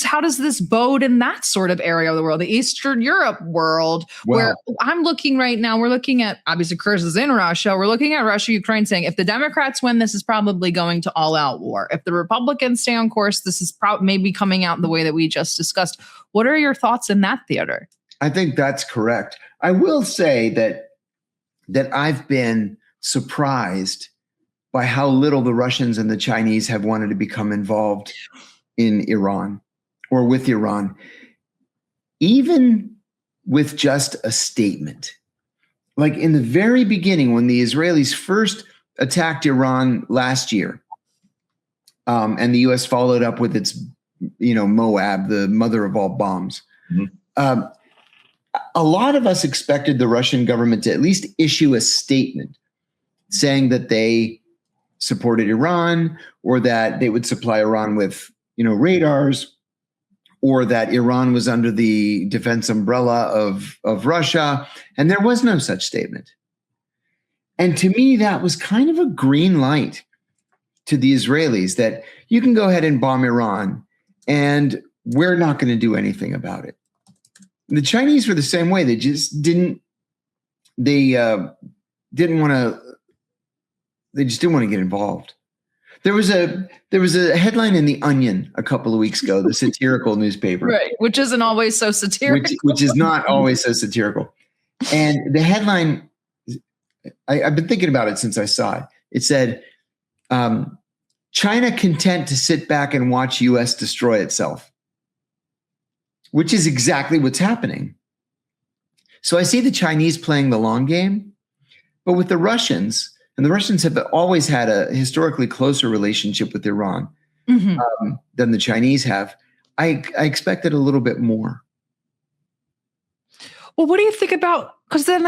how does this bode in that sort of area of the world, the Eastern Europe world, where I'm looking right now, we're looking at, obviously Kurz is in Russia, we're looking at Russia, Ukraine, saying if the Democrats win, this is probably going to all out war. If the Republicans stay on course, this is maybe coming out the way that we just discussed. What are your thoughts in that theater? I think that's correct. I will say that I've been surprised by how little the Russians and the Chinese have wanted to become involved in Iran or with Iran, even with just a statement. Like in the very beginning, when the Israelis first attacked Iran last year, and the U.S. followed up with its, Moab, the mother of all bombs. Mm-hmm. A lot of us expected the Russian government to at least issue a statement saying that they supported Iran, or that they would supply Iran with, radars, or that Iran was under the defense umbrella of Russia. And there was no such statement. And to me, that was kind of a green light to the Israelis that you can go ahead and bomb Iran and we're not going to do anything about it. The Chinese were the same way. They just didn't want to get involved. There was a headline in The Onion a couple of weeks ago, the satirical newspaper. Right, which isn't always so satirical. Which is not always so satirical. And the headline, I've been thinking about it since I saw it. It said, China content to sit back and watch U.S. destroy itself, which is exactly what's happening. So I see the Chinese playing the long game, but with the Russians, and the Russians have always had a historically closer relationship with Iran than the Chinese have. I expected a little bit more. Well, what do you think about, because then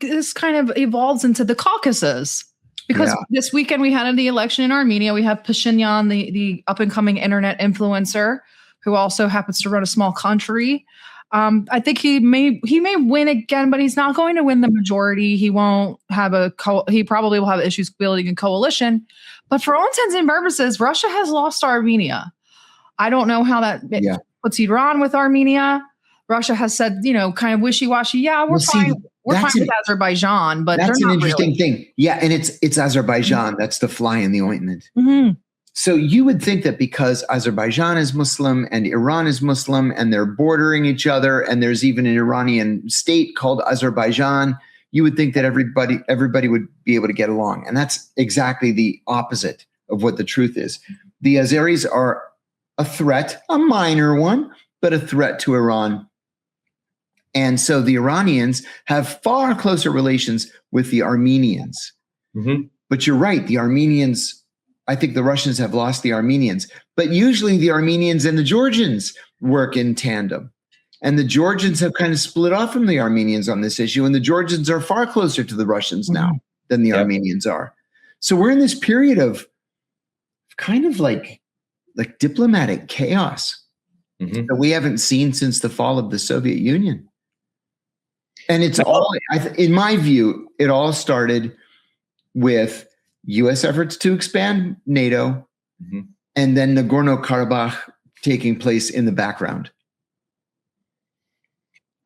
this kind of evolves into the Caucasus. Because this weekend we had the election in Armenia. We have Pashinyan, the up-and-coming internet influencer, who also happens to run a small country. I think he may win again, but he's not going to win the majority. He won't have he probably will have issues building a coalition. But for all intents and purposes, Russia has lost Armenia. I don't know how that puts Iran with Armenia. Russia has said, kind of wishy-washy. Yeah, we're fine. We're fine with Azerbaijan, but that's they're not an interesting really. thing. Yeah, and it's Azerbaijan. Mm-hmm. That's the fly in the ointment. Mm-hmm. So you would think that because Azerbaijan is Muslim and Iran is Muslim and they're bordering each other, and there's even an Iranian state called Azerbaijan, you would think that everybody would be able to get along. And that's exactly the opposite of what the truth is. The Azeris are a threat, a minor one, but a threat to Iran. And so the Iranians have far closer relations with the Armenians. Mm-hmm. But you're right, the Armenians, I think the Russians have lost the Armenians, but usually the Armenians and the Georgians work in tandem. And the Georgians have kind of split off from the Armenians on this issue. And the Georgians are far closer to the Russians now than the Armenians are. So we're in this period of kind of like diplomatic chaos that we haven't seen since the fall of the Soviet Union. And it's all, in my view, it all started with U.S. efforts to expand NATO, and then Nagorno-Karabakh taking place in the background.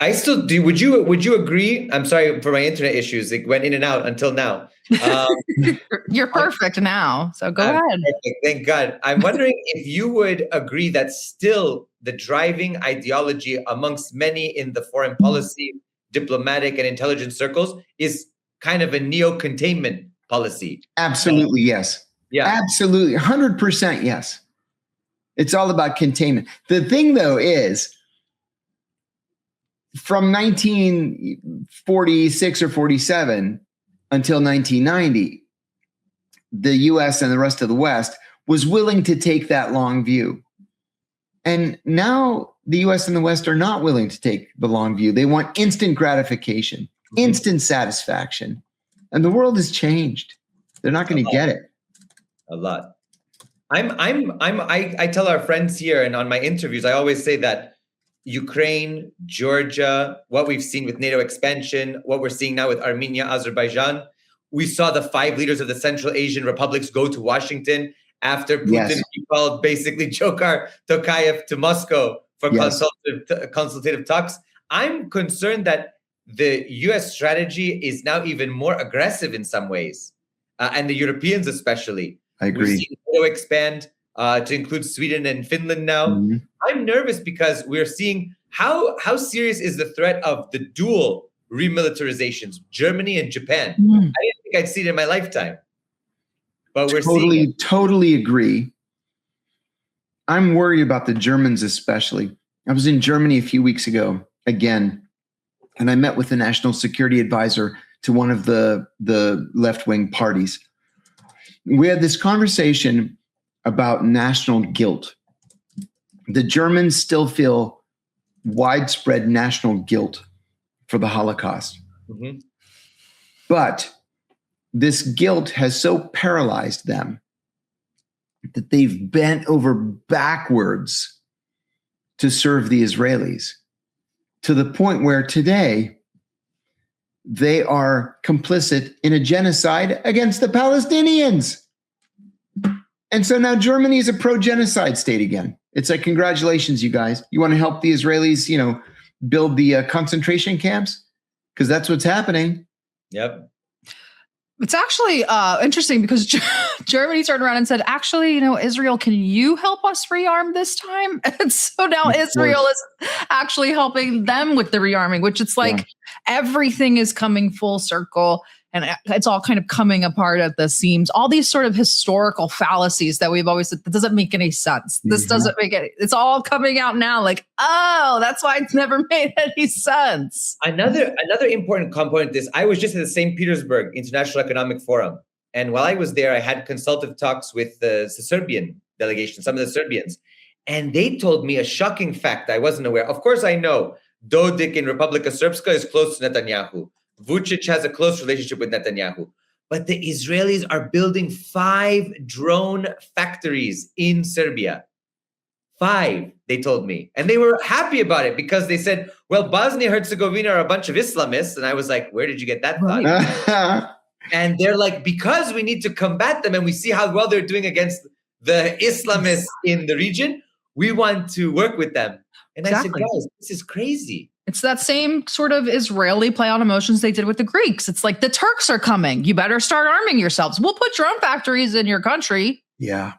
I still do. Would you agree? I'm sorry for my internet issues. It went in and out until now. You're perfect now, so go ahead. Perfect, thank God. I'm wondering if you would agree that still the driving ideology amongst many in the foreign policy, diplomatic, and intelligence circles is kind of a neo-containment policy. Absolutely, yes. Yeah. Absolutely. 100% yes. It's all about containment. The thing, though, is from 1946 or 47 until 1990, the US and the rest of the West was willing to take that long view. And now the US and the West are not willing to take the long view. They want instant gratification, instant satisfaction. And the world has changed. They're not going to get it. A lot. I tell our friends here and on my interviews, I always say that Ukraine, Georgia, what we've seen with NATO expansion, what we're seeing now with Armenia, Azerbaijan. We saw the 5 leaders of the Central Asian republics go to Washington after Putin called basically Dzhokhar Tokayev to Moscow for consultative talks. I'm concerned that the US strategy is now even more aggressive in some ways, and the Europeans especially. I agree. We've seen NATO expand to include Sweden and Finland now. I'm nervous because we're seeing how serious is the threat of the dual remilitarizations, Germany and Japan. I didn't think I'd see it in my lifetime. But we're seeing it. Totally agree. I'm worried about the Germans especially. I was in Germany a few weeks ago again, and I met with the national security advisor to one of the left-wing parties. We had this conversation about national guilt. The Germans still feel widespread national guilt for the Holocaust. But this guilt has so paralyzed them that they've bent over backwards to serve the Israelis, to the point where today they are complicit in a genocide against the Palestinians. And so now Germany is a pro-genocide state again. It's like, congratulations, you guys. You want to help the Israelis, build the concentration camps? Because that's what's happening. Yep. It's actually interesting because Germany turned around and said, actually, Israel, can you help us rearm this time? And so now Israel is actually helping them with the rearming, which it's like everything is coming full circle. And it's all kind of coming apart at the seams. All these sort of historical fallacies that we've always said, that doesn't make any sense. This doesn't make any, it's all coming out now like, oh, that's why it's never made any sense. Another important component of this, I was just at the St. Petersburg International Economic Forum. And while I was there, I had consultative talks with the Serbian delegation, some of the Serbians. And they told me a shocking fact I wasn't aware. Of course, I know Dodik in Republika Srpska is close to Netanyahu. Vučić has a close relationship with Netanyahu. But the Israelis are building 5 drone factories in Serbia. 5, they told me. And they were happy about it because they said, well, Bosnia-Herzegovina are a bunch of Islamists. And I was like, where did you get that thought? And they're like, because we need to combat them and we see how well they're doing against the Islamists in the region, we want to work with them. And I said, guys, this is crazy. It's that same sort of Israeli play on emotions they did with the Greeks. It's like, the Turks are coming. You better start arming yourselves. We'll put drone factories in your country. Yeah.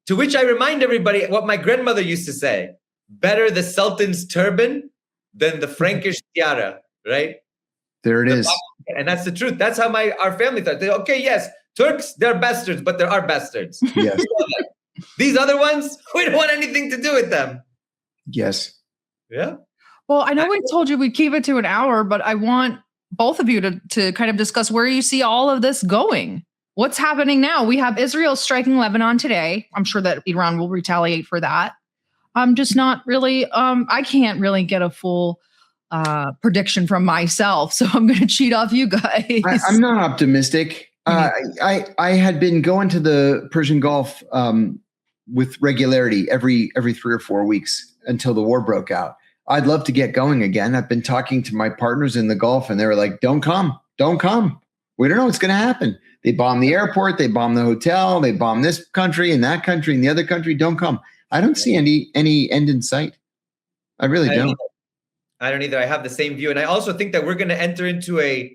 To which I remind everybody what my grandmother used to say. Better the Sultan's turban than the Frankish tiara, right? There it is. And that's the truth. That's how our family thought. Okay, yes, Turks, they're bastards, but there are bastards. Yes. These other ones, we don't want anything to do with them. Yes. Yeah. Well, I know we told you we'd keep it to an hour, but I want both of you to kind of discuss where you see all of this going. What's happening now? We have Israel striking Lebanon today. I'm sure that Iran will retaliate for that. I'm just not really, I can't really get a full prediction from myself. So I'm going to cheat off you guys. I'm not optimistic. I had been going to the Persian Gulf with regularity every 3 or 4 weeks until the war broke out. I'd love to get going again. I've been talking to my partners in the Gulf and they were like, don't come. We don't know what's going to happen. They bomb the airport. They bomb the hotel. They bomb this country and that country and the other country. Don't come. I don't see any end in sight. I really don't. I don't either. I have the same view. And I also think that we're going to enter into a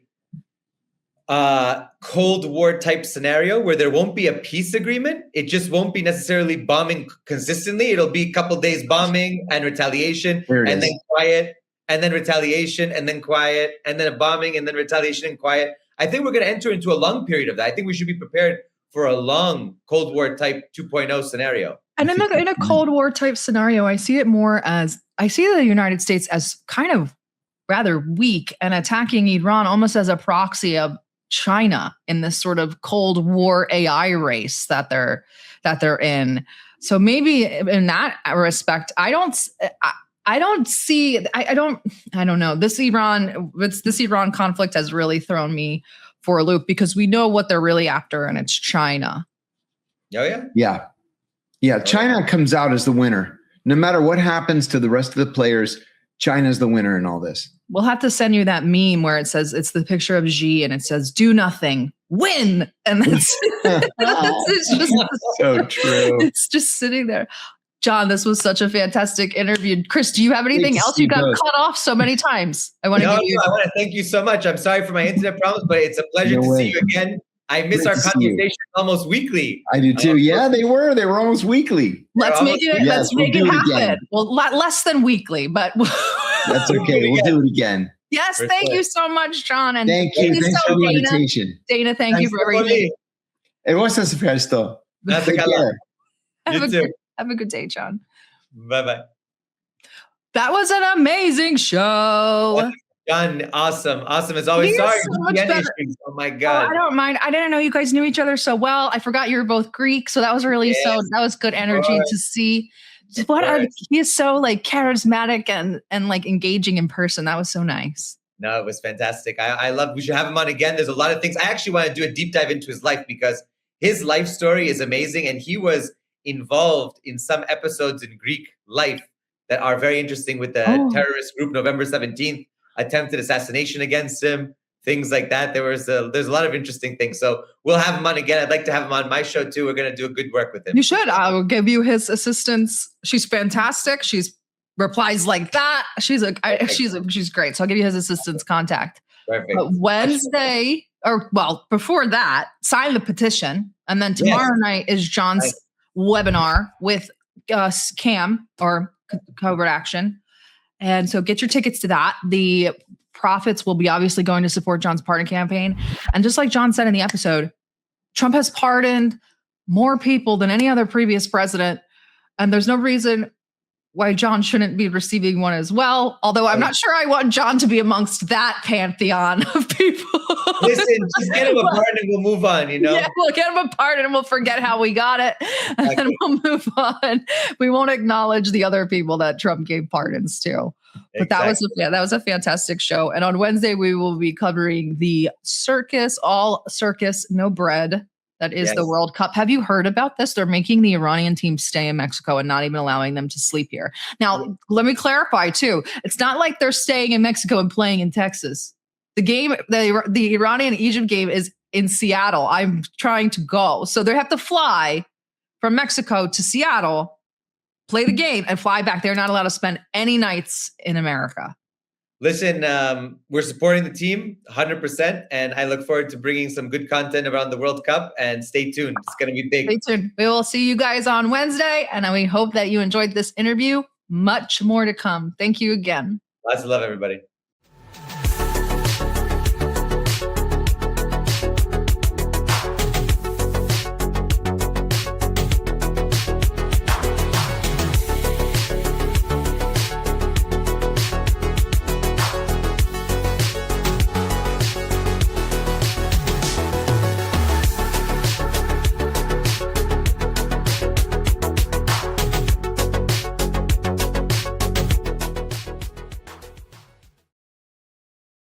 Cold War type scenario where there won't be a peace agreement. It just won't be necessarily bombing consistently. It'll be a couple days bombing and retaliation and then quiet and then retaliation and then quiet and then a bombing and then retaliation and quiet. I think we're going to enter into a long period of that. I think we should be prepared for a long Cold War type 2.0 scenario. And in a Cold War type scenario, I see the United States as kind of rather weak and attacking Iran almost as a proxy of China in this sort of Cold War AI race that they're in. So maybe in that respect, I don't know. This Iran conflict has really thrown me for a loop because we know what they're really after, and it's China. Oh yeah. Yeah. China comes out as the winner. No matter what happens to the rest of the players, China's the winner in all this. We'll have to send you that meme where it says, it's the picture of Xi and it says, do nothing, win. And that's it's just so true. It's just sitting there. John, this was such a fantastic interview. Chris, do you have anything else? You got cut off so many times. I want to thank you so much. I'm sorry for my internet problems, but it's a pleasure to see you again. I miss our conversation almost weekly. I do too. Yeah, they were almost weekly. Let's make it happen. Again. Well, less than weekly, but that's okay. We'll do it again. Yes, thank you so much, John. And thank you. Thanks for the invitation. Dana, thank you for everything. Have a good day, John. Bye-bye. That was an amazing show. John, awesome as always. Sorry, so much better. Oh my God. I don't mind. I didn't know you guys knew each other so well. I forgot you were both Greek, so that was really that was good energy to see. He is so like charismatic and like engaging in person. That was so nice. No, it was fantastic. I love. We should have him on again. There's a lot of things. I actually want to do a deep dive into his life because his life story is amazing, and he was involved in some episodes in Greek life that are very interesting with the terrorist group November 17th. Attempted assassination against him, things like that. There's a lot of interesting things. So we'll have him on again. I'd like to have him on my show too. We're going to do a good work with him. You should. I will give you his assistance. She's fantastic. She's replies like that. She's great. So I'll give you his assistant's contact. Perfect. But Wednesday, before that, sign the petition, and then tomorrow night is John's webinar with Cam or Covert Action. And so get your tickets to that. The profits will be obviously going to support John's pardon campaign. And just like John said in the episode, Trump has pardoned more people than any other previous president. And there's no reason why John shouldn't be receiving one as well. Although I'm not sure I want John to be amongst that pantheon of people. Listen, just get him a pardon and we'll move on, Yeah, we'll get him a pardon and we'll forget how we got it. And then we'll move on. We won't acknowledge the other people that Trump gave pardons to. But that was a fantastic show. And on Wednesday, we will be covering the circus, all circus, no bread. That is the World Cup. Have you heard about this? They're making the Iranian team stay in Mexico and not even allowing them to sleep here. Now, let me clarify too. It's not like they're staying in Mexico and playing in Texas. The game, the Iranian-Egypt game is in Seattle. I'm trying to go. So they have to fly from Mexico to Seattle, play the game, and fly back. They're not allowed to spend any nights in America. Listen, we're supporting the team 100%, and I look forward to bringing some good content around the World Cup, and stay tuned. It's going to be big. Stay tuned. We will see you guys on Wednesday, and we hope that you enjoyed this interview. Much more to come. Thank you again. Lots of love, everybody.